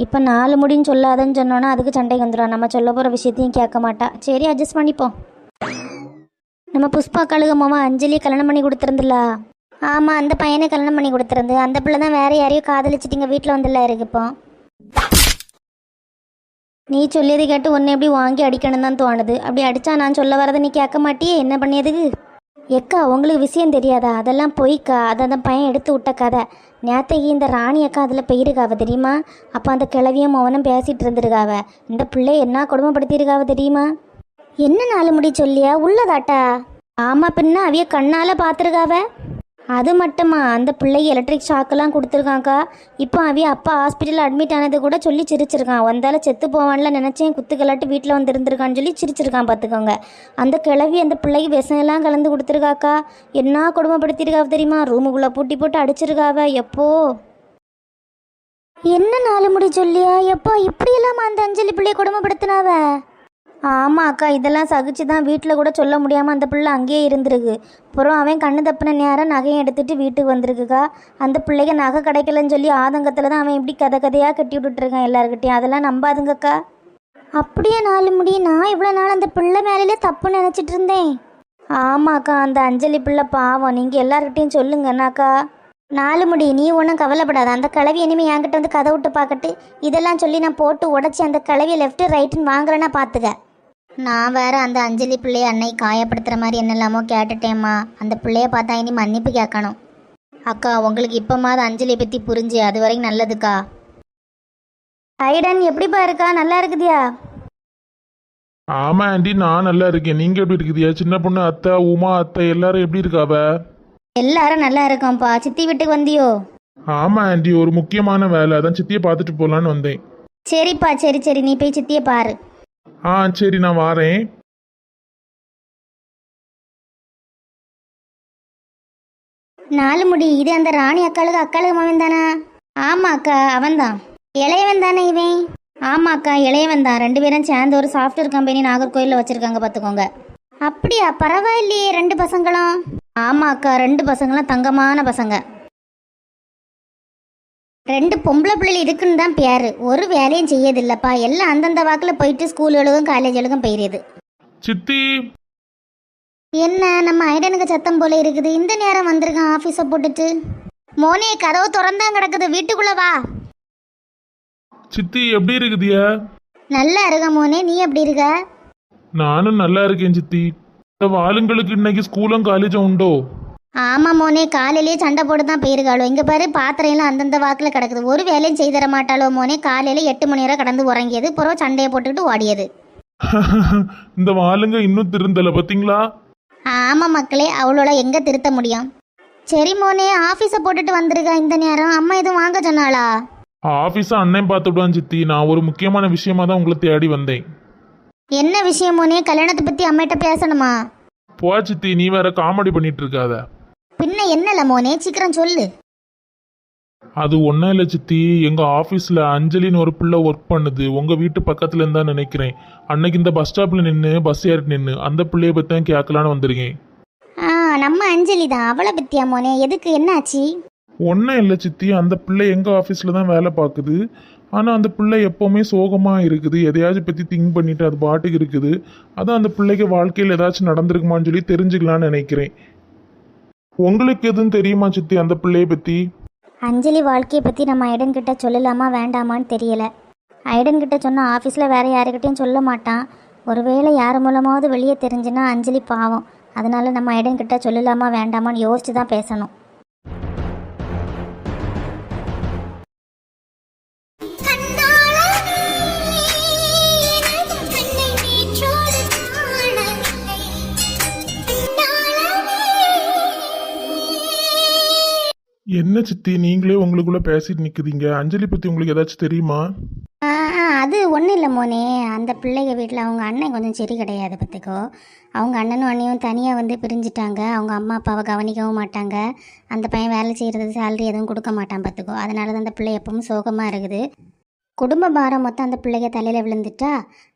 இப்போ 4 முடின்னு சொல்லாதன்னு சொன்னோன்னா அதுக்கு சண்டைக்கு வந்துடும். நம்ம சொல்ல போகிற விஷயத்தையும் கேட்க மாட்டா. சரி, அட்ஜஸ்ட் பண்ணிப்போம். நம்ம புஷ்பா கழுக மாமா அஞ்சலி கல்யாணம் பண்ணி கொடுத்துருந்துல? ஆமாம், அந்த பையனை கல்யாணம் பண்ணி கொடுத்துருந்து. அந்த பிள்ளை தான் வேற யாரையோ காதலிச்சிட்டிங்க வீட்டில் வந்துல இருக்கு. இப்போ நீ சொல்லியது கேட்டு ஒன்று எப்படி வாங்கி அடிக்கணும் தான் தோணுது. அப்படி அடித்தா நான் சொல்ல வரதை நீ கேட்க மாட்டியே, என்ன பண்ணியதுக்கு? எக்கா, உங்களுக்கு விஷயம் தெரியாதா? அதெல்லாம் பொய்க்கா, அதை அந்த பையன் எடுத்து விட்ட கதை. நேத்தைக்கு இந்த ராணி அக்கா அதில் போயிருக்காவ தெரியுமா? அப்போ அந்த கிழவியும் மௌனம் பேசிகிட்டு இருந்திருக்காவ. இந்த பிள்ளை என்ன கொடுமைப்படுத்தியிருக்காவ தெரியுமா? என்ன 4 முடி சொல்லியா? உள்ளதாட்டா? ஆமாம், பின்ன அவிய கண்ணால் பார்த்துருக்காவ. அது மட்டுமா, அந்த பிள்ளைக்கு எலக்ட்ரிக் ஷாக்கெல்லாம் கொடுத்துருக்காங்க்கா. இப்போ அவிய அப்பா ஹாஸ்பிட்டலில் அட்மிட் ஆனது கூட சொல்லி சிரிச்சிருக்கான். வந்தால செத்து போவான்ல நினச்சேன், குத்துக்கலாட்டு வீட்டில் வந்து இருந்திருக்கான்னு சொல்லி சிரிச்சிருக்கான் பார்த்துக்கோங்க. அந்த கிழவி அந்த பிள்ளைக்கு விஷம் கலந்து கொடுத்துருக்காக்கா. என்ன கொடுமைப்படுத்திருக்காவ தெரியுமா? ரூமுக்குள்ளே பூட்டி போட்டு அடிச்சிருக்காவ. எப்போ என்ன 4 முடி சொல்லியா? எப்போ இப்படியெல்லாம் அந்த அஞ்சலி பிள்ளைய கொடுமைப்படுத்தினாவ? ஆமாம் அக்கா, இதெல்லாம் சகிச்சு தான் வீட்டில் கூட சொல்ல முடியாமல் அந்த பிள்ளை அங்கேயே இருந்திருக்கு. அப்புறம் அவன் கண்ணு தப்பின நேரம் நகையை எடுத்துகிட்டு வீட்டுக்கு வந்திருக்குக்கா. அந்த பிள்ளைக்கு நகை கிடைக்கலன்னு சொல்லி ஆதங்கத்தில் தான் அவன் இப்படி கதையாக கட்டி விட்டுட்ருக்கான் எல்லாருக்கிட்டையும். அதெல்லாம் நம்பாதுங்கக்கா. அப்படியே 4 முடி, நான் இவ்வளோ நாள் அந்த பிள்ளை மேலே தப்புன்னு நினச்சிட்டு இருந்தேன். ஆமாக்கா, அந்த அஞ்சலி பிள்ளை பாவம். நீங்கள் எல்லாருக்கிட்டையும் சொல்லுங்கன்னாக்கா. 4 முடி, நீ ஒன்றும் கவலைப்படாத. அந்த கிளவி இனிமேல் என்கிட்ட வந்து கதை விட்டு பார்க்கட்டு. இதெல்லாம் சொல்லி நான் போட்டு உடச்சி அந்த கிளவியை லெஃப்ட்டு ரைட்டுன்னு வாங்குறேன்னா பார்த்துக்க. நான் வேற அந்த அஞ்சலி பிள்ளைய அன்னை காயப்படுத்துகிற மாதிரி என்னெல்லாமோ கேட்டுட்டேம்மா. அந்த பிள்ளைய பார்த்தா இனி மன்னிப்பு கேட்கணும். அக்கா, உங்களுக்கு இப்போமாவது அஞ்சலியை பற்றி புரிஞ்சு, அது வரைக்கும் நல்லதுக்கா. ஐடன் எப்படிப்பா இருக்கா? நல்லா இருக்குதியா? ஆமாம் ஆண்டி, நான் நல்லா இருக்கேன். நீங்கள் எப்படி இருக்குதியா? சின்ன பொண்ணு அத்தை, உமா அத்தை எல்லாரும் எப்படி இருக்காவ? எல்லாரும் நல்லா இருக்கோம்ப்பா. சித்தி வீட்டுக்கு வந்தியோ? ஆமாம் ஆண்டி, ஒரு முக்கியமான வேலை, அதான் சித்தியை பார்த்துட்டு போகலான்னு வந்தேன். சரிப்பா, சரி சரி, நீ போய் சித்தியை பாரு. சரி, நான் வாரேன். 4 முடி, இது அந்த ராணி அக்காளுக்கு மகன் தானா? ஆமா அக்கா, அவன்தான். இளையவன் தானே இவன்? ஆமா அக்கா, இளையவன் தான். 2 பேரும் சேர்ந்து ஒரு சாஃப்ட்வேர் கம்பெனி நாகர்கோயிலில் வச்சிருக்காங்க பார்த்துக்கோங்க. அப்படியா? பரவாயில்லையே 2 பசங்களும். ஆமா அக்கா, 2 பசங்களும் தங்கமான பசங்க. 2 பொம்பளை பிள்ளைகள் இருக்குன்னு தான் பேரு. ஒரு வேலையும் செய்யதில்லப்பா. எல்லாம் அந்தந்த வாக்கில் போயிட்டு ஸ்கூலுக்கும் காலேஜுக்கும் போயிருது. சித்தி, என்ன நம்ம ஐடனுக்கு சத்தம் போல இருக்குது. இந்த நேரம் வந்திருக்கான் ஆஃபீஸை போட்டுட்டு. மோனே, கதவு திறந்தான் கிடக்குது, வீட்டுக்குள்ள வா. சித்தி எப்படி இருக்குதியா? நல்லா இருக்க மோனே, நீ எப்படி இருக்க? நானும் நல்லா இருக்கேன் சித்தி. ஆளுங்களுக்கு இன்னைக்கு ஸ்கூலும் காலேஜும் உண்டோ? ஆமா மோனே, காலையிலேயே சண்டை போட்டு தான் போயிருக்காளோ. இங்க பாரு, பாத்திரம் எல்லாம் அந்தந்த வாக்குல கிடக்குது. ஒரு வேலையும் செய்து தர மாட்டாளோ மோனே. காலையில 8 மணி நேரம் கடந்து உறங்கியது, பிறகு சண்டையை போட்டுக்கிட்டு ஓடியது. இந்த ஆளுங்க இன்னும் திருந்தல பாத்தீங்களா? ஆமா மக்களே, அவளோட எங்க திருத்த முடியும். சரி மோனே, ஆபீஸை போட்டுட்டு வந்திருக்கா இந்த நேரம். அம்மா எதுவும் வாங்க சொன்னாளா? ஆபீஸா அண்ணன் பார்த்துடுவான் சித்தி. நான் ஒரு முக்கியமான விஷயமா தான் உங்களை தேடி வந்தேன். என்ன விஷயம் மோனே? கல்யாணத்தை பத்தி அம்மிட்ட பேசணுமா? போ சித்தி, நீ வேற காமெடி பண்ணிட்டு இருக்காத. பின்ன என்னல மோனே, சீக்கிரம் சொல்லு. அது ஒன்றும் இல்லை சித்தி, எங்கள் ஆஃபீஸில் அஞ்சலின்னு ஒரு பிள்ளை ஒர்க் பண்ணுது, உங்கள் வீட்டு பக்கத்துல இருந்தா நினைக்கிறேன். அன்னைக்கு இந்த பஸ் ஸ்டாப்பில் நின்று பஸ் ஏறி நின்று அந்த பிள்ளைய பற்றி தான் கேட்கலான்னு வந்திருக்கேன். ஆ, நம்ம அஞ்சலி தான். அவளை பத்தியா மோனே? எதுக்கு, என்னாச்சு? ஒன்றும் இல்லை சித்தி, அந்த பிள்ளை எங்கள் ஆஃபீஸில் தான் வேலை பார்க்குது. ஆனால் அந்த பிள்ளை எப்போவுமே சோகமாக இருக்குது, எதையாச்சும் பற்றி திங்க் பண்ணிட்டு அது பாட்டுக்கு இருக்குது. அதான் அந்த பிள்ளைக்கு வாழ்க்கையில் ஏதாச்சும் நடந்திருக்குமான்னு சொல்லி தெரிஞ்சுக்கலான்னு நினைக்கிறேன். உங்களுக்கு எதுவும் தெரியுமா சித்தி அந்த பிள்ளையை பற்றி? அஞ்சலி வாழ்க்கையை பற்றி நம்ம ஐடன் கிட்ட சொல்லலாமா வேண்டாமான்னு தெரியல. ஐடன் கிட்ட சொன்னால் ஆஃபீஸில் வேறு யாருக்கிட்டையும் சொல்ல மாட்டான். ஒருவேளை யார் மூலமாவது வெளியே தெரிஞ்சுன்னா அஞ்சலி பாவம். அதனால நம்ம ஐடன் கிட்ட சொல்லலாமா வேண்டாமான்னு யோசிச்சு தான் பேசணும். என்ன சித்தி நீங்களே உங்களுக்குள்ளே பேசிட்டு நிற்குதீங்க? அஞ்சலி பற்றி உங்களுக்கு ஏதாச்சும் தெரியுமா? அது ஒன்றும் இல்லை மோனே. அந்த பிள்ளைங்க வீட்டில் அவங்க அண்ணன் கொஞ்சம் சரி கிடையாது பார்த்துக்கோ. அவங்க அண்ணனும் அண்ணியும் தனியாக வந்து பிரிஞ்சுட்டாங்க. அவங்க அம்மா அப்பாவை கவனிக்கவும் மாட்டாங்க. அந்த பையன் வேலை செய்கிறது சேலரி எதுவும் கொடுக்க மாட்டான் பார்த்துக்கோ. அதனால தான் அந்த பிள்ளை எப்பவும் சோகமாக இருக்குது. குடும்ப பாரம் மொத்தம் அந்த பிள்ளைங்க தலையில் விழுந்துட்டா.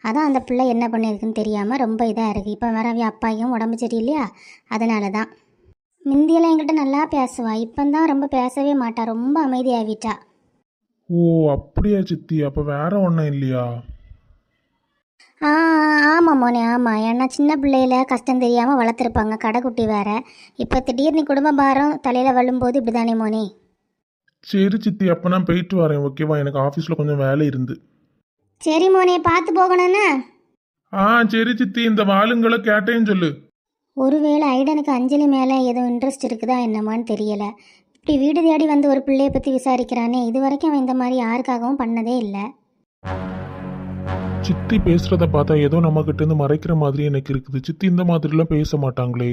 அதான் அந்த பிள்ளை என்ன பண்ணியிருக்குன்னு தெரியாமல் ரொம்ப இதாக இருக்குது. இப்போ வேற அப்பாயும் உடம்பு சரியில்லையா, அதனால தான். முந்தியெல்லாம் என்கிட்ட நல்லா பேசுவா, இப்போந்தான் ரொம்ப பேசவே மாட்டா, ரொம்ப அமைதியாகிட்டா. ஓ அப்படியா சித்தி, அப்போ வேற ஒன்றும் இல்லையா? ஆமாம் மோனே, ஆமாம். ஏன்னா சின்ன பிள்ளையில கஷ்டம் தெரியாமல் வளர்த்துருப்பாங்க, கடைக்குட்டி வேற. இப்போ திடீர்னு குடும்ப பாரம் தலையில் விழும்போது இப்படி தானே மோனே. சரி சித்தி, அப்போ நான் போயிட்டு வரேன், ஓகேவா? எனக்கு ஆஃபீஸில் கொஞ்சம் வேலை இருந்து. சரி மோனே, பார்த்து போகணும்னா. சரி சித்தி, இந்த வாளுங்களை கேட்டேன்னு சொல்லு. ஒருவேளை ஐடனுக்கு அஞ்சலி மேலே எதுவும் இன்ட்ரெஸ்ட் இருக்குதா என்னமான்னு தெரியல. இப்படி வீடு தேடி வந்து ஒரு பிள்ளையை பற்றி விசாரிக்கிறானே. இது வரைக்கும் அவன் இந்த மாதிரி யாருக்காகவும் பண்ணதே இல்லை. சித்தி பேசுகிறத பார்த்தா ஏதோ நம்மக்கிட்டேருந்து மறைக்கிற மாதிரி எனக்கு இருக்குது. சித்தி இந்த மாதிரிலாம் பேச மாட்டாங்களே.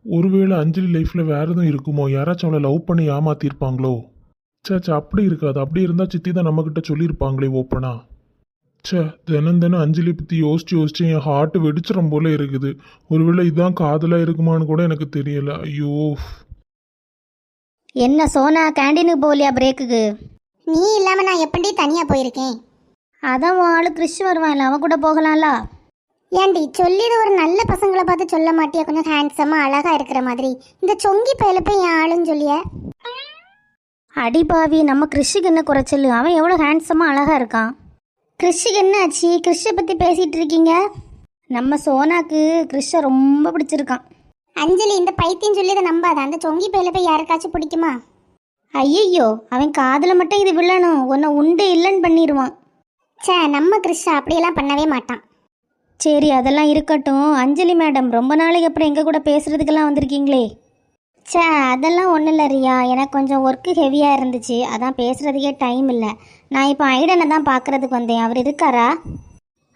ஒருவேளை அஞ்சலி லைஃப்பில் வேறு எதுவும் இருக்குமோ? யாராச்சும் அவளை லவ் பண்ணி ஏமாத்திருப்பாங்களோ? சேச்சா, அப்படி இருக்காது. அப்படி இருந்தால் சித்தி தான் நம்மக்கிட்ட சொல்லியிருப்பாங்களே ஓப்பனா. தினம் தினம் அஞ்சலி பற்றி யோசிச்சு என் ஹார்ட்டு வெடிச்சிடும் போல இருக்குது. ஒருவேளை இதுதான் காதலாக இருக்குமான்னு கூட எனக்கு தெரியல. ஐயோ. என்ன சோனா, கேண்டீனுக்கு போகலையா பிரேக்குக்கு? நீ இல்லாம நான் எப்படி தனியா போயிருக்கேன்? அதான் உன் ஆளு கிறிஷ் வருவான்ல, அவன் கூட போகலாம்ல. ஏண்டி சொல்லிது ஒரு நல்ல பசங்களை பார்த்து சொல்ல மாட்டியா? கொஞ்சம் ஹேண்ட்ஸமா அழகா இருக்கிற மாதிரி. இந்த சொங்கி பையில போய் என் ஆளுன்னு சொல்லிய. அடிபாவி, நம்ம கிறிஷுக்கு என்ன குறைச்சல்? அவன் எவ்வளோ ஹேண்ட்ஸமாக அழகாக இருக்கான். கிறிஷுக்கு என்ன ஆச்சு? கிறிஷை பற்றி பேசிகிட்டு இருக்கீங்க? நம்ம சோனாக்கு கிறிஷை ரொம்ப பிடிச்சிருக்கான். அஞ்சலி, இந்த பைத்தியம் சொல்லி இதை நம்பாத. அந்த சொங்கி பையில போய் யாருக்காச்சும் பிடிக்குமா? ஐயையோ, அவன் காதில் மட்டும் இது விழணும், உன்னை உண்டு இல்லைன்னு பண்ணிடுவான். நம்ம கிறிஷா அப்படியெல்லாம் பண்ணவே மாட்டான். சரி, அதெல்லாம் இருக்கட்டும். அஞ்சலி மேடம், ரொம்ப நாளைக்கு அப்புறம் எங்கள் கூட பேசுகிறதுக்கெல்லாம் வந்திருக்கீங்களே. அதெல்லாம் ஒன்றும் இல்லை ரியா, எனக்கு கொஞ்சம் ஒர்க்கு ஹெவியாக இருந்துச்சு, அதான் பேசுகிறதுக்கே டைம் இல்லை. நான் இப்போ ஐடனை தான் பார்க்குறதுக்கு வந்தேன். அவர் இருக்காரா?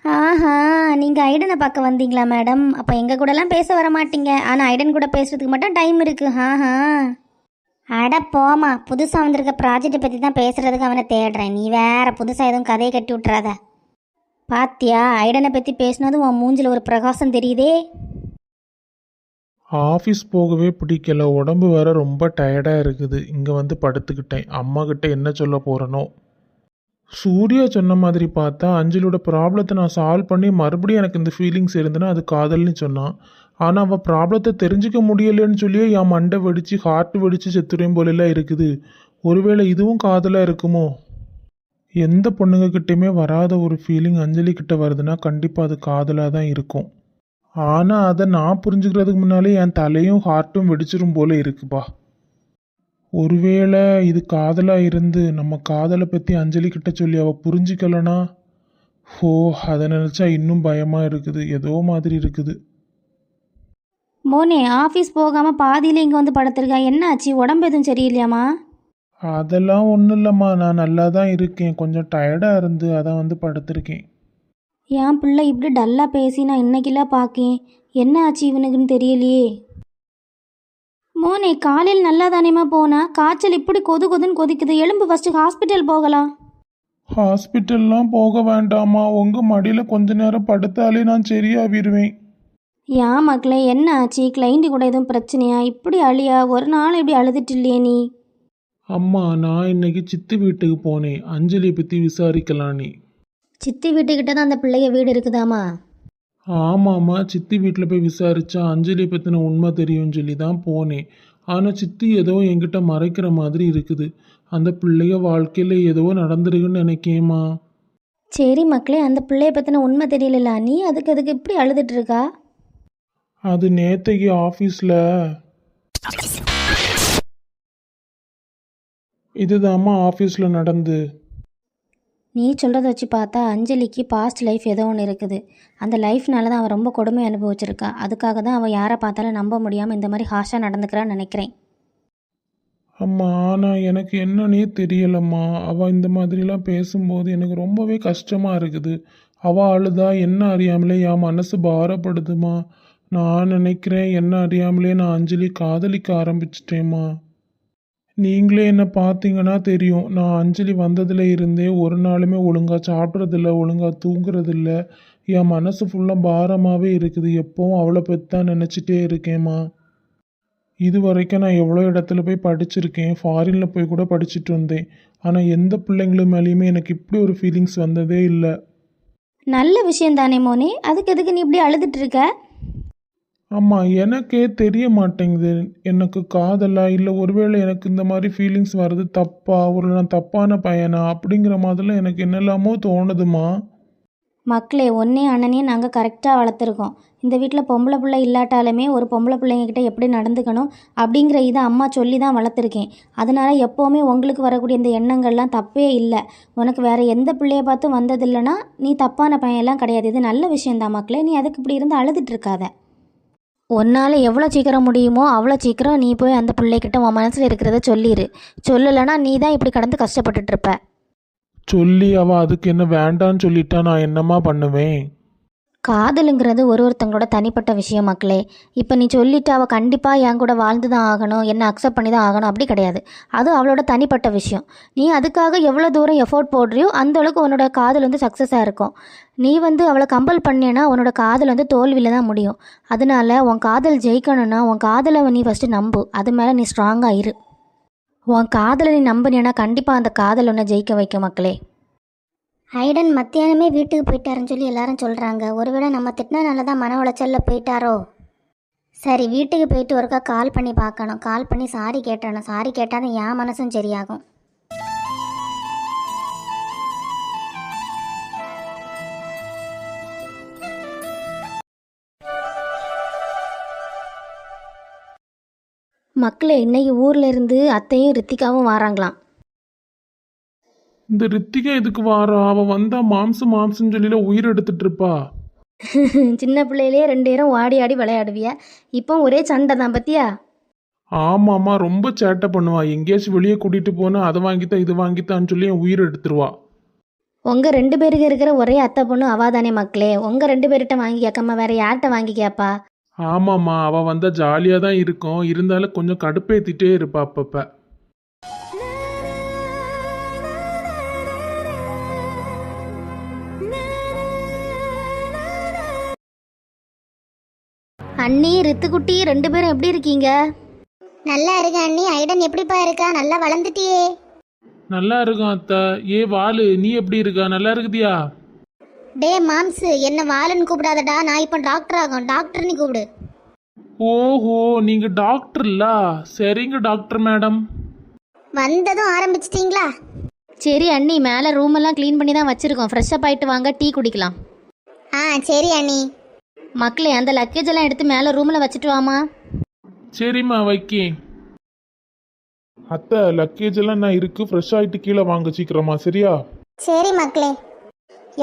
ஆஹா, நீங்கள் ஐடனை பார்க்க வந்தீங்களா மேடம்? அப்போ எங்கள் கூடலாம் பேச வர மாட்டீங்க, ஆனால் ஐடன் கூட பேசுகிறதுக்கு மட்டும் டைம் இருக்குது. அட போமா, புதுசாக வந்திருக்க ப்ராஜெக்டை பற்றி தான் பேசுகிறதுக்கு அவனை தேடுறேன். நீ வேற புதுசாக எதுவும் கதையை கட்டி விட்றாத. பாத்தியா, ஐடனை பற்றி பேசினதும் உன் மூஞ்சில் ஒரு பிரகாசம் தெரியுதே. ஆஃபீஸ் போகவே பிடிக்கல, உடம்பு வேற ரொம்ப டயர்டாக இருக்குது. இங்கே வந்து படுத்துக்கிட்டேன். அம்மா கிட்ட என்ன சொல்ல போகிறனோ. சூர்யா சொன்ன மாதிரி பார்த்தா அஞ்சலியோட ப்ராப்ளத்தை நான் சால்வ் பண்ணி மறுபடியும் எனக்கு இந்த ஃபீலிங்ஸ் இருந்ததுன்னா அது காதல்னு சொன்னான். ஆனால் அவள் ப்ராப்ளத்தை தெரிஞ்சுக்க முடியலைன்னு சொல்லியே என் மண்டை வெடித்து ஹார்ட் வெடித்து செத்துறையும் போலெல்லாம் இருக்குது. ஒருவேளை இதுவும் காதலாக இருக்குமோ? எந்த பொண்ணுங்கக்கிட்டையுமே வராத ஒரு ஃபீலிங் அஞ்சலி கிட்ட வருதுன்னா கண்டிப்பாக அது காதலாக தான் இருக்கும். ஆனால் அதை நான் புரிஞ்சுக்கிறதுக்கு முன்னாலே என் தலையும் ஹார்ட்டும் வெடிச்சிரும் போல இருக்குப்பா. ஒருவேளை இது காதலாக இருந்து நம்ம காதலை பற்றி அஞ்சலி கிட்ட சொல்லி அவள் புரிஞ்சிக்கலனா, அதை நினச்சா இன்னும் பயமாக இருக்குது, ஏதோ மாதிரி இருக்குது. மோனே, ஆஃபீஸ் போகாமல் பாதியில் இங்கே வந்து படுத்துருக்கா, என்ன ஆச்சு? உடம்பு எதுவும் சரியில்லையாம்மா? அதெல்லாம் ஒன்றும் இல்லைம்மா, நான் நல்லா தான் இருக்கேன். கொஞ்சம் டயர்டாக இருந்து அதான் வந்து படுத்திருக்கேன். என் பிள்ளை இப்படி டல்லாக பேசி நான் இன்னைக்கெல்லாம் பார்க்கேன். என்ன ஆச்சு இவனுக்குன்னு தெரியலையே. மோனே, காலையில் நல்லா தானேம்மா போனா, காய்ச்சல் இப்படி கொது கொதுன்னு கொதிக்குது. எலும்பு ஃபஸ்ட்டு ஹாஸ்பிட்டல் போகலாம். ஹாஸ்பிட்டல்லாம் போக வேண்டாமா? உங்கள் மடியில் கொஞ்ச நேரம் படுத்தாலே நான் சரியாகிடுவேன். ஏன் மக்களே, என்ன ஆச்சு? கிளைண்ட்டு கூட எதுவும் பிரச்சனையா? இப்படி அழியா? ஒரு நாள் இப்படி அழுதுட்டு இல்லையே நீ? அம்மா நான் இன்னைக்கு சித்தி வீட்டுக்கு போனேன் அஞ்சலியை பற்றி விசாரிக்கலான்னு. சித்தி வீட்டுக்கிட்ட தான் அந்த பிள்ளைய வீடு இருக்குதாம்மா? ஆமாம்மா, சித்தி வீட்டில் போய் விசாரிச்சா அஞ்சலியை பற்றின உண்மை தெரியும்னு சொல்லி தான் போனேன். ஆனால் சித்தி ஏதோ என்கிட்ட மறைக்கிற மாதிரி இருக்குது. அந்த பிள்ளைய வாழ்க்கையில் ஏதோ நடந்திருக்குன்னு நினைக்கேம்மா. சரி மக்களே, அந்த பிள்ளைய பற்றின உண்மை தெரியல, நீ அதுக்கு இப்படி அழுதுட்டு இருக்கா? அது நேத்தைக்கு ஆஃபீஸில் இதுதாம்மா ஆஃபீஸில் நடந்து. நீ சொல்கிறத வச்சு பார்த்தா அஞ்சலிக்கு பாஸ்ட் லைஃப் ஏதோ ஒன்று இருக்குது. அந்த லைஃப்னால தான் அவன் ரொம்ப கொடுமை அனுபவிச்சிருக்கா. அதுக்காக தான் அவள் யாரை பார்த்தாலும் நம்ப முடியாமல் இந்த மாதிரி ஹாஷாக நடந்துக்கிறான்னு நினைக்கிறேன். அம்மா ஆனால் எனக்கு என்னன்னே தெரியலம்மா. அவள் இந்த மாதிரிலாம் பேசும்போது எனக்கு ரொம்பவே கஷ்டமாக இருக்குது. அவள் அழுதா என்ன அறியாமலே என் மனசு பாரப்படுதுமா. நான் நினைக்கிறேன் என்ன அறியாமலே நான் அஞ்சலி காதலிக்க ஆரம்பிச்சிட்டேம்மா. நீங்களே என்னை பார்த்தீங்கன்னா தெரியும், நான் அஞ்சலி வந்ததில் இருந்தே ஒரு நாளுமே ஒழுங்காக சாப்பிட்றதில்ல, ஒழுங்காக தூங்குறதில்ல. என் மனசு ஃபுல்லாக பாரமாகவே இருக்குது. எப்போவும் அவளை பற்றி தான் நினச்சிட்டே இருக்கேம்மா. இது வரைக்கும் நான் எவ்வளோ இடத்துல போய் படிச்சிருக்கேன், ஃபாரினில் போய் கூட படிச்சுட்டு வந்தேன். ஆனால் எந்த பிள்ளைங்களும் மேலேயுமே எனக்கு இப்படி ஒரு ஃபீலிங்ஸ் வந்ததே இல்லை. நல்ல விஷயம் தானே மோனே, அதுக்கு நீ இப்படி அழுதுட்டு இருக்க? அம்மா எனக்கே தெரிய மாட்டேங்குது, எனக்கு காதலா இல்லை ஒருவேளை எனக்கு இந்த மாதிரி ஃபீலிங்ஸ் வர்றது தப்பா, ஒரு நான் தப்பான பையனா அப்படிங்கிற மாதிரிலாம் எனக்கு என்னெல்லாமோ தோணுதுமா. மக்களே, ஒன்னே அண்ணனையும் நாங்கள் கரெக்டாக வளர்த்துருக்கோம். இந்த வீட்டில் பொம்பளை பிள்ளை இல்லாட்டாலுமே ஒரு பொம்பளை பிள்ளைங்கக்கிட்ட எப்படி நடந்துக்கணும் அப்படிங்கிற இதை அம்மா சொல்லி தான் வளர்த்துருக்கேன். அதனால் எப்போவுமே உங்களுக்கு வரக்கூடிய இந்த எண்ணங்கள்லாம் தப்பே இல்லை. உனக்கு வேறு எந்த பிள்ளையை பார்த்தும் வந்ததில்லைன்னா நீ தப்பான பையன்லாம் கிடையாது. இது நல்ல விஷயந்தான் மக்களே, நீ அதுக்கு இப்படி இருந்து அழுதுட்டு இருக்காத. உன்னால் எவ்வளோ சீக்கிரம் முடியுமோ அவ்வளோ சீக்கிரம் நீ போய் அந்த பிள்ளைகிட்ட உன் மனசில் இருக்கிறத சொல்லிடு. சொல்லலைன்னா நீ தான் இப்படி கடந்து கஷ்டப்பட்டுட்ருப்ப. சொல்லி அவள் அதுக்கு என்ன வேண்டான்னு சொல்லிட்டா நான் என்னம்மா பண்ணுவேன்? காதலுங்கிறது ஒருத்தங்களோட தனிப்பட்ட விஷயம் மக்களே. இப்போ நீ சொல்லிட்டு அவள் கண்டிப்பாக என் கூட வாழ்ந்து தான் ஆகணும், என்னை அக்செப்ட் பண்ணி தான் ஆகணும் அப்படி கிடையாது. அது அவளோட தனிப்பட்ட விஷயம். நீ அதுக்காக எவ்வளோ தூரம் எஃபோர்ட் போடுறியோ அந்த அளவுக்கு உன்னோட காதல் சக்ஸஸாக இருக்கும். நீ அவளை கம்பல் பண்ணேன்னா உன்னோட காதல் தோல்வியில் தான் முடியும். அதனால உன் காதல் ஜெயிக்கணும்னா உன் காதலை நீ ஃபஸ்ட்டு நம்பு. அது மேலே நீ ஸ்ட்ராங்காக இரு. உன் காதலை நீ நம்பினேன்னா கண்டிப்பாக அந்த காதல் உன்னை ஜெயிக்க வைக்க மக்களே. ஐடன் மத்தியானமே வீட்டுக்கு போயிட்டாருன்னு சொல்லி எல்லாரும் சொல்கிறாங்க. ஒருவேளை நம்ம திட்டினால தான் மன உளைச்சலில் போயிட்டாரோ? சரி, வீட்டுக்கு போயிட்டு ஒருக்கா கால் பண்ணி பார்க்கணும். கால் பண்ணி சாரி கேட்டணும். சாரி கேட்டால் தான் என் மனசும் சரியாகும். மக்களே, இன்னைக்கு ஊரில் இருந்து அத்தையும் ரித்திகாவும் வராங்களாம். இந்த ரித்திகா எதுக்கு வாரா? அவள் வந்தா மாம்சம்னு சொல்லில உயிர் எடுத்துட்டு இருப்பா. சின்ன பிள்ளையிலே 2 பேரும் ஆடி ஆடி விளையாடுவிய, இப்போ ஒரே சண்டை தான் பத்தியா? ஆமாம்மா, ரொம்ப சேட்டை பண்ணுவா. எங்கேயாச்சும் வெளியே கூட்டிகிட்டு போனால் அதை வாங்கித்தான் இது வாங்கித்தான்னு சொல்லி என் உயிர் எடுத்துருவா. உங்கள் 2 பேருக்கு இருக்கிற ஒரே அத்தை பொண்ணு அவாதானே மக்களே. உங்கள் 2 பேர்கிட்ட வாங்கி கேட்காம வேற யார்கிட்ட வாங்கி கேட்பா? ஆமாம்மா, அவள் வந்தால் ஜாலியாக தான் இருக்கும். இருந்தாலும் கொஞ்சம் கடுப்பேற்றிட்டே இருப்பா அப்பப்போ. அண்ணி, ரித்துக்குட்டி 2 பேரும் எப்படி இருக்கீங்க? நல்லா இருக்கு அண்ணி. ஐடன் எப்படிப்பா இருக்கா? நல்லா வளர்ந்துட்டியே. நல்லா இருக்கும் அத்தா. ஏ வாலு, நீ எப்படி இருக்கா? நல்லா இருக்குதியா? டே மாம்சு, என்ன வாளுன்னு கூப்பிடாதடா. நான் இப்போ டாக்டர் ஆகும். டாக்டர் நீ கூப்பிடு. ஓஹோ, நீங்கள் டாக்டர்ல? சரிங்க டாக்டர் மேடம். வந்ததும் ஆரம்பிச்சிட்டிங்களா? சரி அண்ணி, மேலே ரூமெல்லாம் க்ளீன் பண்ணி தான் வச்சுருக்கோம். ஃப்ரெஷ்ஷப் ஆகிட்டு வாங்க, டீ குடிக்கலாம். சரி அண்ணி. மக்களே, அந்த லக்கேஜ் எல்லாம் எடுத்து மேலே ரூமில் வச்சுட்டு வாமா. சரிம்மா, வைக்கேன். அத்தை, லக்கேஜ் எல்லாம் நான் இருக்கு. ஃப்ரெஷ் ஆகிட்டு கீழே வாங்க சீக்கிரமா, சரியா? சரி மக்களே.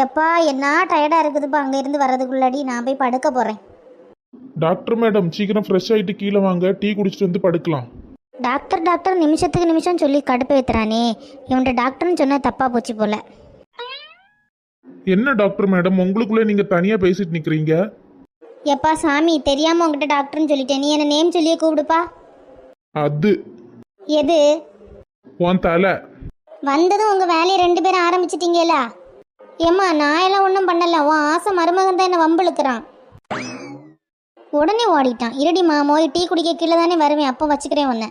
எப்பா என்ன டயர்டாக இருக்குதுப்பா அங்கே இருந்து வர்றதுக்குள்ளாடி. நான் போய் படுக்க போகிறேன். டாக்டர் மேடம், சீக்கிரம் ஃப்ரெஷ் ஆகிட்டு கீழே வாங்க, டீ குடிச்சிட்டு வந்து படுக்கலாம். டாக்டர் டாக்டர் நிமிஷத்துக்கு நிமிஷம் சொல்லி கடுப்பு ஏற்றுறானே. இவன்ட்ட டாக்டர்னு சொன்னால் தப்பாக போச்சு போல. என்ன டாக்டர் மேடம், உங்களுக்குள்ளே நீங்கள் தனியாக பேசிட்டு நிற்கிறீங்க? எப்பா சாமி, தெரியாமல் உங்ககிட்ட டாக்டர்னு சொல்லிட்டேன். நீ என்ன நேம் சொல்லியே கூப்பிடுப்பா. அது எது? உன் தலை. வந்ததும் உங்கள் வேலையை 2 பேரும் ஆரம்பிச்சிட்டீங்களா? ஏம்மா, நான் எல்லாம் ஒன்றும் பண்ணல. உன் ஆசை மருமகன் தான் என்னை வம்பிழுக்கிறான். உடனே ஓடிட்டான். இருடிமா, மோய் டீ குடிக்க கீழே தானே வருவேன், அப்போ வச்சுக்கிறேன் உன்னை.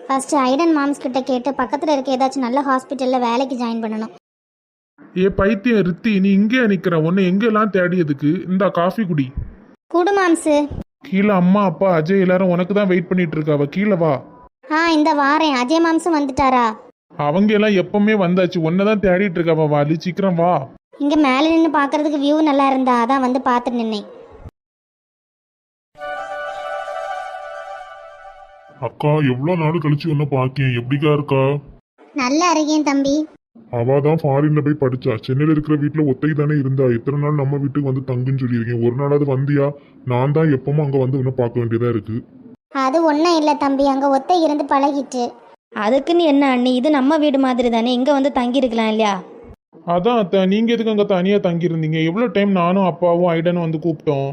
ஃபஸ்ட்டு ஐடன் மாம்ஸ் கிட்ட கேட்டு பக்கத்தில் இருக்க ஏதாச்சும் நல்ல ஹாஸ்பிட்டலில் வேலைக்கு ஜாயின் பண்ணணும். ஏ பைத்தியம் ரித்தி, நீ இங்கே நிற்கிற, உன்னை எங்கெல்லாம் தேடியதுக்கு? இந்த காஃபி குடி. குடு மாம்ஸு. கீழே அம்மா அப்பா அஜய் எல்லாரும் உனக்கு தான் வெயிட் பண்ணிட்டு இருக்காவ, கீழே வா. இந்த வாரேன். அஜய் மாம்ஸும் வந்துட்டாரா? அவங்க எல்லாம் எப்பவுமே வந்தாச்சு, ஒன்னை தான் தேடிட்டு இருக்காவ, வாலி சீக்கிரம் வா. இங்கே மேலே நின்று பார்க்கறதுக்கு வியூ நல்லா இருந்தா அதான் வந்து பார்த்துட்டு நின்னேன். அக்கா எவ்வளோ நாள் கழிச்சு ஒன்று பாக்கேன், எப்படிக்கா இருக்கா? நல்லா இருக்கேன் தம்பி. அவ தான் ஃபாரின்ல போய் படிச்சா, சென்னையில் இருக்கிற வீட்டில் ஒத்தை தானே இருந்தா. எத்தனை நாள் நம்ம வீட்டுக்கு வந்து தங்குன்னு சொல்லியிருக்கேன், ஒரு நாளாவது வந்தியா? நான் தான் எப்பவும் அங்கே வந்து இன்னும் பார்க்க வேண்டியதா இருக்கு. அது ஒன்றும் இல்லை தம்பி, அங்கே ஒத்தை இருந்து பழகிட்டு. அதுக்குன்னு என்ன அண்ணி, இது நம்ம வீடு மாதிரி தானே, இங்கே வந்து தங்கியிருக்கலாம் இல்லையா? அதான் அத்தை, நீங்க எதுக்கு அங்கே தனியாக தங்கியிருந்தீங்க? எவ்வளோ டைம் நானும் அப்பாவும் ஐடனும் வந்து கூப்பிட்டோம்.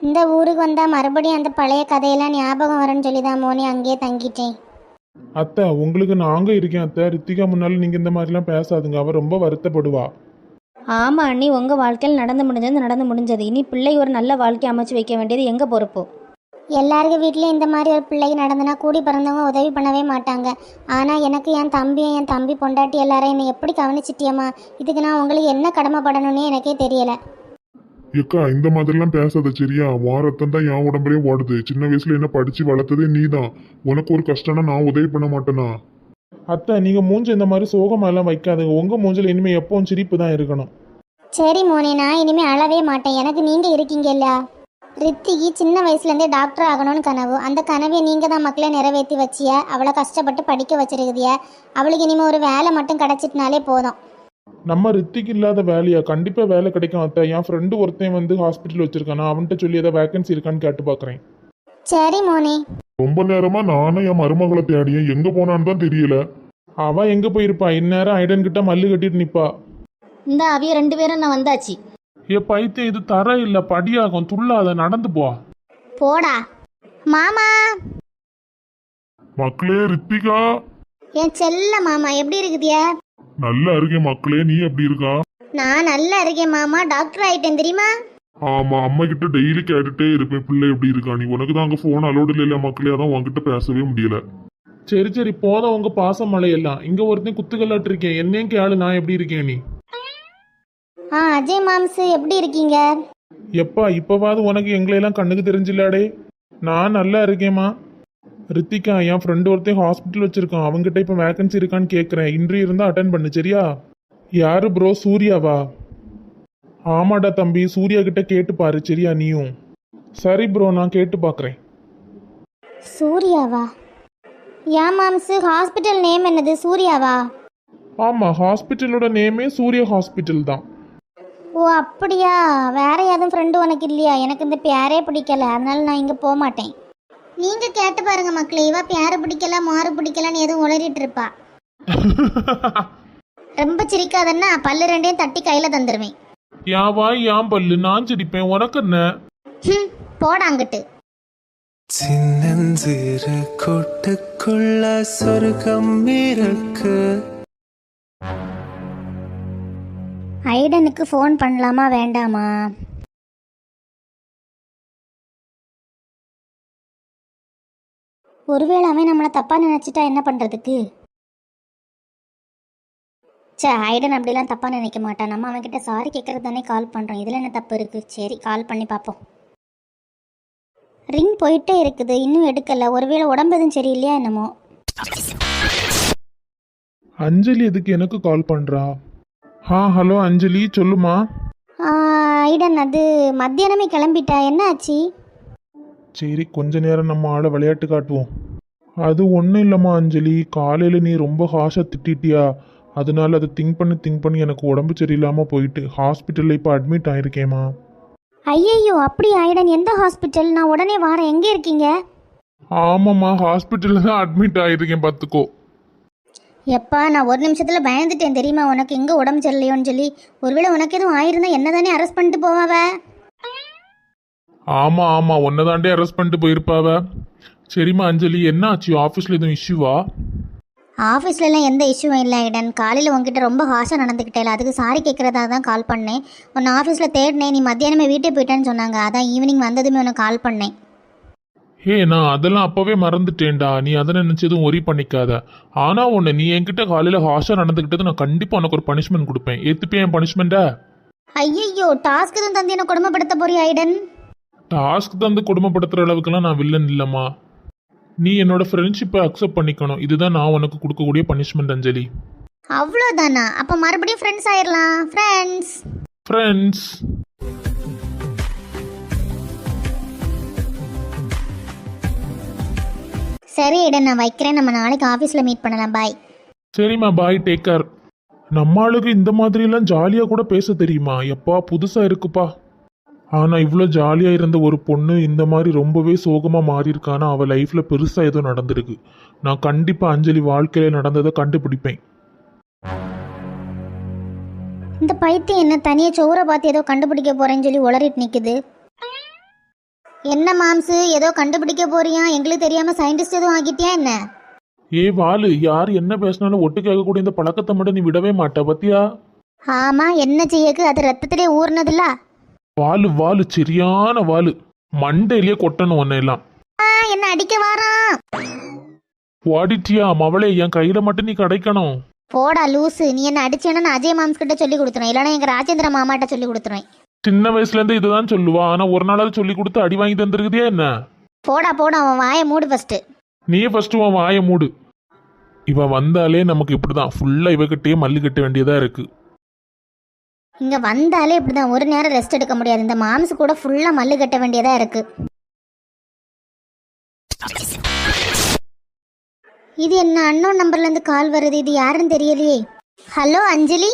இந்த ஊருக்கு வந்தால் மறுபடியும் அந்த பழைய கதையெல்லாம் ஞாபகம் வரேன்னு சொல்லி தான் மோனி அங்கேயே தங்கிட்டேன். அத்தை உங்களுக்கு நாங்கள் இருக்கேன் அத்தை. ரித்திகா முன்னால நீங்கள் இந்த மாதிரிலாம் பேசாதுங்க, அவள் ரொம்ப வருத்தப்படுவா. ஆமாம் அண்ணி, உங்கள் வாழ்க்கையில் நடந்து முடிஞ்சது. இனி பிள்ளை ஒரு நல்ல வாழ்க்கை அமைச்சு வைக்க வேண்டியது எங்கள் பொறுப்பு. எல்லாருக்கும் வீட்லேயும் இந்த மாதிரி ஒரு பிள்ளைக்கு நடந்துனா கூடி பிறந்தவங்க உதவி பண்ணவே மாட்டாங்க. ஆனால் எனக்கு என் தம்பி பொண்டாட்டி எல்லாரும் என்னை எப்படி கவனிச்சிட்டியம்மா? இதுக்கு நான் உங்களுக்கு என்ன கடமைப்படணும்னே எனக்கே தெரியலை. ஏக்கா இந்த மாதிரிலாம் பேசாத சரியா? வாரத்தம் தான் என் உடம்புலயே ஓடுது. சின்ன வயசுல என்ன படிச்சு வளர்த்ததே நீ தான். உனக்கு ஒரு கஷ்டம்னா நான் உதவி பண்ண மாட்டேனா? அத்தை நீங்கள் மூஞ்ச இந்த மாதிரி சோகமெல்லாம் வைக்காதுங்க, உங்கள் மூஞ்சில் இனிமேல் எப்பவும் சிரிப்பு தான் இருக்கணும். சரி மோனி, நான் இனிமேல் அழவே மாட்டேன். எனக்கு நீங்கள் இருக்கீங்க இல்லையா? ரித்திக்கு சின்ன வயசுலேருந்தே டாக்டர் ஆகணும்னு கனவு. அந்த கனவை நீங்கள் தான் மக்களை நிறைவேற்றி வச்சிய. அவளை கஷ்டப்பட்டு படிக்க வச்சிருக்குதிய. அவளுக்கு இனிமேல் ஒரு வேலை மட்டும் கிடச்சிட்டுனாலே போதும். நம்ம ரித்திக்கு இல்லாத வேலையா? கண்டிப்பாக வேலை கிடைக்கும் அத்தை. என் ஃப்ரெண்டு ஒருத்தன் வந்து ஹாஸ்பிட்டல் வச்சிருக்கான், நான் அவன்கிட்ட சொல்லி ஏதாவது வேகன்சி இருக்கான்னு கேட்டு பார்க்குறேன். சரி மோனி. ரொம்ப நேரமா நானும் என் மருமகளை தேடியேன், எங்க போனான்னு தான் தெரியல. அவள் எங்கே போயிருப்பா? இந்நேரம் ஐடன் கிட்ட மல்லு கட்டிட்டு நிற்பா. இந்த அவிய 2 பேரும் நான் வந்தாச்சு. ஏ பைத்தியம், இது தர இல்லை படியாகும், துள்ளாத, நடந்து போ. போடா மாமா. மக்களே ரித்திகா. என் செல்ல மாமா எப்படி இருக்குதிய? நல்லா இருக்கேன் மக்களே, நீ எப்படி இருக்கா? நான் நல்லா இருக்கேன் மாமா. டாக்டர் ஆயிட்டேன் தெரியுமா? ஆமா, அம்மா கிட்ட டெய்லி கேட்டுட்டே இருப்பேன் பிள்ளை எப்படி இருக்கா. நீ உனக்கு தான் அங்க போன் அலோடு இல்லையா மக்களே, அதான் உன்கிட்ட பேசவே முடியல. சரி சரி போதும் உங்க பாசம் மழையெல்லாம். இங்க ஒருத்தன் குத்துக்கல்லாட்டு இருக்கேன், என்னையும் கேளு, நான் எப்படி இருக்கேன் நீ. அஜய் மாம்ஸ் எப்படி இருக்கீங்க? எப்பா இப்பவாது உனக்கு எங்களையெல்லாம் கண்ணுக்கு தெரிஞ்சில்லாடே. நான் நல்லா இருக்கேம்மா. ரித்திகா, என் ஃப்ரெண்டு ஒருத்தன் ஹாஸ்பிட்டல் வச்சிருக்கான், அவங்ககிட்ட இப்போ வேகன்சி இருக்கான்னு கேட்குறேன். இன்டர்வியூ இருந்தால் அட்டன் பண்ணு சரியா? யாரு ப்ரோ, சூர்யாவா? ஆமாடா தம்பி, சூர்யா கிட்ட கேட்டு பாரு சரியா நீயும்? சரி ப்ரோ, நான் கேட்டு பார்க்குறேன். சூர்யாவா? ஏன் மாம்ஸ் ஹாஸ்பிட்டல் நேம் என்னது? சூர்யாவா? ஆமாம், ஹாஸ்பிட்டலோட நேமே சூர்யா ஹாஸ்பிட்டல் தான். ஓ அப்படியா? வேற யாரும் ஃப்ரெண்டு உனக்கு இல்லையா? எனக்கு இந்த பேரே பிடிக்கல, அதனால நான் இங்கே போக மாட்டேன். நீங்கள் கேட்டு பாருங்க மக்களே, இவ பேரை பிடிக்கல மாறு பிடிக்கலன்னு எதுவும் உளறிட்டு இருப்பா. ரொம்ப சிரிக்காதன்னா பல்லு 2ஐயும் தட்டி கையில் தந்துடுவேன். என் வாய் என் பல்லு, நான் சிரிப்பேன், உனக்கு என்ன? போடா அங்கிட்டு. சின்னஞ்சிறு கூட்டுக்குள்ள சொர்க்கம் இருக்கு. ஐடனுக்கு ஃபோன் பண்ணலாமா வேண்டாமா? ஒருவேளை அவன் நம்மளை தப்பாக நினச்சிட்டா என்ன பண்ணுறதுக்கு? ஐடன் அப்படிலாம் தப்பாக நினைக்க மாட்டான். நம்ம அவன்கிட்ட சாரி கேட்கறது தானே கால் பண்ணுறோம், இதில் என்ன தப்பு இருக்குது? சரி கால் பண்ணி பார்ப்போம். ரிங் போயிட்டே இருக்குது, இன்னும் எடுக்கலை. ஒருவேளை உடம்பு எதுவும் சரியில்லையா என்னமோ. அஞ்சலி எதுக்கு எனக்கு கால் பண்ணுறா? ஹலோ அஞ்சலி, சொல்லுமா. ஐடன், அது மத்தியானமே கிளம்பிட்டா, என்ன ஆச்சு? சரி கொஞ்ச நேரம் நம்ம ஆளை விளையாட்டு காட்டுவோம். அது ஒன்றும் இல்லைம்மா அஞ்சலி, காலையில் நீ ரொம்ப ஹாஷாக திட்டிட்டியா, அதனால அதை திங்க் பண்ணி எனக்கு உடம்பு சரியில்லாமல் போயிட்டு ஹாஸ்பிட்டலில் இப்போ அட்மிட் ஆயிருக்கேம்மா. ஐயையோ அப்படியா ஐடன்? எந்த ஹாஸ்பிட்டல்? நான் உடனே வரேன். எங்கே இருக்கீங்க? ஆமாம்மா, ஹாஸ்பிட்டலில் தான் அட்மிட் ஆகிருக்கேன் பார்த்துக்கோ. எப்பா, நான் ஒரு நிமிஷத்தில் பயந்துட்டேன் தெரியுமா, உனக்கு எங்கே உடம்பு சரியில்லையோன்னு சொல்லி. ஒருவேளை உனக்கு எதுவும் ஆயிருந்தா என்ன தானே அரெஸ்ட் பண்ணிட்டு போவாவ? ஆமாம் ஒன்றை தாண்டே அரெஸ்ட் பண்ணிட்டு போயிருப்பாவ. சரிம்மா அஞ்சலி, என்ன ஆச்சு? ஆஃபீஸில் எதுவும் இஷ்யூவா? ஆஃபீஸ்லலாம் எந்த இஷ்யூவும் இல்லை ஐடன். காலையில் உங்ககிட்ட ரொம்ப ஹாஷாக நடந்துக்கிட்டே, அதுக்கு சாரி கேட்குறதா தான் கால் பண்ணேன். உன்னை ஆஃபீஸில் தேடினேன், நீ மத்தியானமே வீட்டுக்கு போயிட்டேன்னு சொன்னாங்க, அதான் ஈவினிங் வந்ததுமே உனக்கு கால் பண்ணேன். ஹே நான் அதெல்லாம் அப்பவே மறந்துட்டேன்டா, நீ அதை நினைச்சதும் ஒரி பண்ணிக்காத. ஆனா ஒன்று, நீ என்கிட்ட காலையில ஹாஷா நடந்துக்கிட்டது நான் கண்டிப்பா உனக்கு ஒரு பனிஷ்மெண்ட் கொடுப்பேன். ஏத்துப்பே என் பனிஷ்மெண்ட்டா? ஐயையோ, டாஸ்க் எதுவும் தந்து என்ன கொடுமைப்படுத்த போறியா ஐடன்? டாஸ்க் தந்து கொடுமைப்படுத்துற அளவுக்குலாம் நான் வில்லன் இல்லம்மா. நீ என்னோட ஃப்ரெண்ட்ஷிப்பை அக்செப்ட் பண்ணிக்கணும். இதுதான் நான் உனக்கு கொடுக்கக்கூடிய பனிஷ்மெண்ட் அஞ்சலி. அவ்வளோதானா? அப்போ மறுபடியும் ஃப்ரெண்ட்ஸ் ஆயிடலாம். ஃப்ரெண்ட்ஸ். சரி ஐடன், நான் வைக்கிறேன். நம்ம நாளைக்கு ஆஃபீஸில் மீட் பண்ணலாம். பாய். சரிம்மா, பாய், டேக் கேர். நம்ம ஆளுக்கு இந்த மாதிரிலாம் ஜாலியாக கூட பேச தெரியுமா? எப்பா புதுசாக இருக்குப்பா. ஆனால் இவ்வளோ ஜாலியாக இருந்த ஒரு பொண்ணு இந்த மாதிரி ரொம்பவே சோகமாக மாறியிருக்கானா அவள் லைஃப்பில் பெருசாக ஏதோ நடந்திருக்கு. நான் கண்டிப்பாக அஞ்சலி வாழ்க்கையில் நடந்ததை கண்டுபிடிப்பேன். இந்த பைத்தியம் என்ன தனியாக சோரை பார்த்து ஏதோ கண்டுபிடிக்க போறேன்னு சொல்லி உளறிட்டு நிற்குது. என்ன மாம்சு, ஏதோ கண்டுபிடிக்க போறியா? எங்களுக்கு தெரியாம சயின்டிஸ்ட் எதுவும் ஆகிட்டியா என்ன? ஏ வாலு, யார் என்ன பேசினாலும் ஒட்டு கேட்கக்கூடிய இந்த பழக்கத்தை மட்டும் நீ விடவே மாட்ட பத்தியா? ஆமா, என்ன செய்யக்கு, அது ரத்தத்திலே ஊர்னதுல. வாலு சரியான வாலு. மண்டையிலேயே கொட்டணும் ஒன்ன எல்லாம். என்ன அடிக்க வாரான்? ஓடிட்டியா மவளே? என் கையில மட்டும் நீ கிடைக்கணும். போடா லூசு, நீ என்ன அடிச்சேன்னா நான் அஜய் மாம்ஸ் கிட்ட சொல்லி கொடுத்துருவேன், இல்லைன்னா எங்க ராஜேந்திர மாமாட்ட சொல்லி கொடுத்துருவேன். சின்ன வயசுல இருந்து இதுதான் சொல்லுவா, ஆனா ஒரு நாளாவது சொல்லி கொடுத்து அடி வாங்கி தந்துருக்குதியா என்ன? போடா அவன் வாயை மூடு ஃபர்ஸ்ட். நீயே ஃபர்ஸ்ட் உன் வாயை மூடு. இவ வந்தாலே நமக்கு இப்படிதான், ஃபுல்லா இவகிட்டயே மல்லு கட்ட வேண்டியதா இருக்கு. இங்க வந்தாலே இப்படிதான், ஒரு நேரம் ரெஸ்ட் எடுக்க முடியாது. இந்த மாம்ஸ் கூட ஃபுல்லா மல்லு கட்ட வேண்டியதா இருக்கு. இது என்ன அன்னோன் நம்பர்ல இருந்து கால் வருது? இது யாருன்னு தெரியலையே. ஹலோ அஞ்சலி.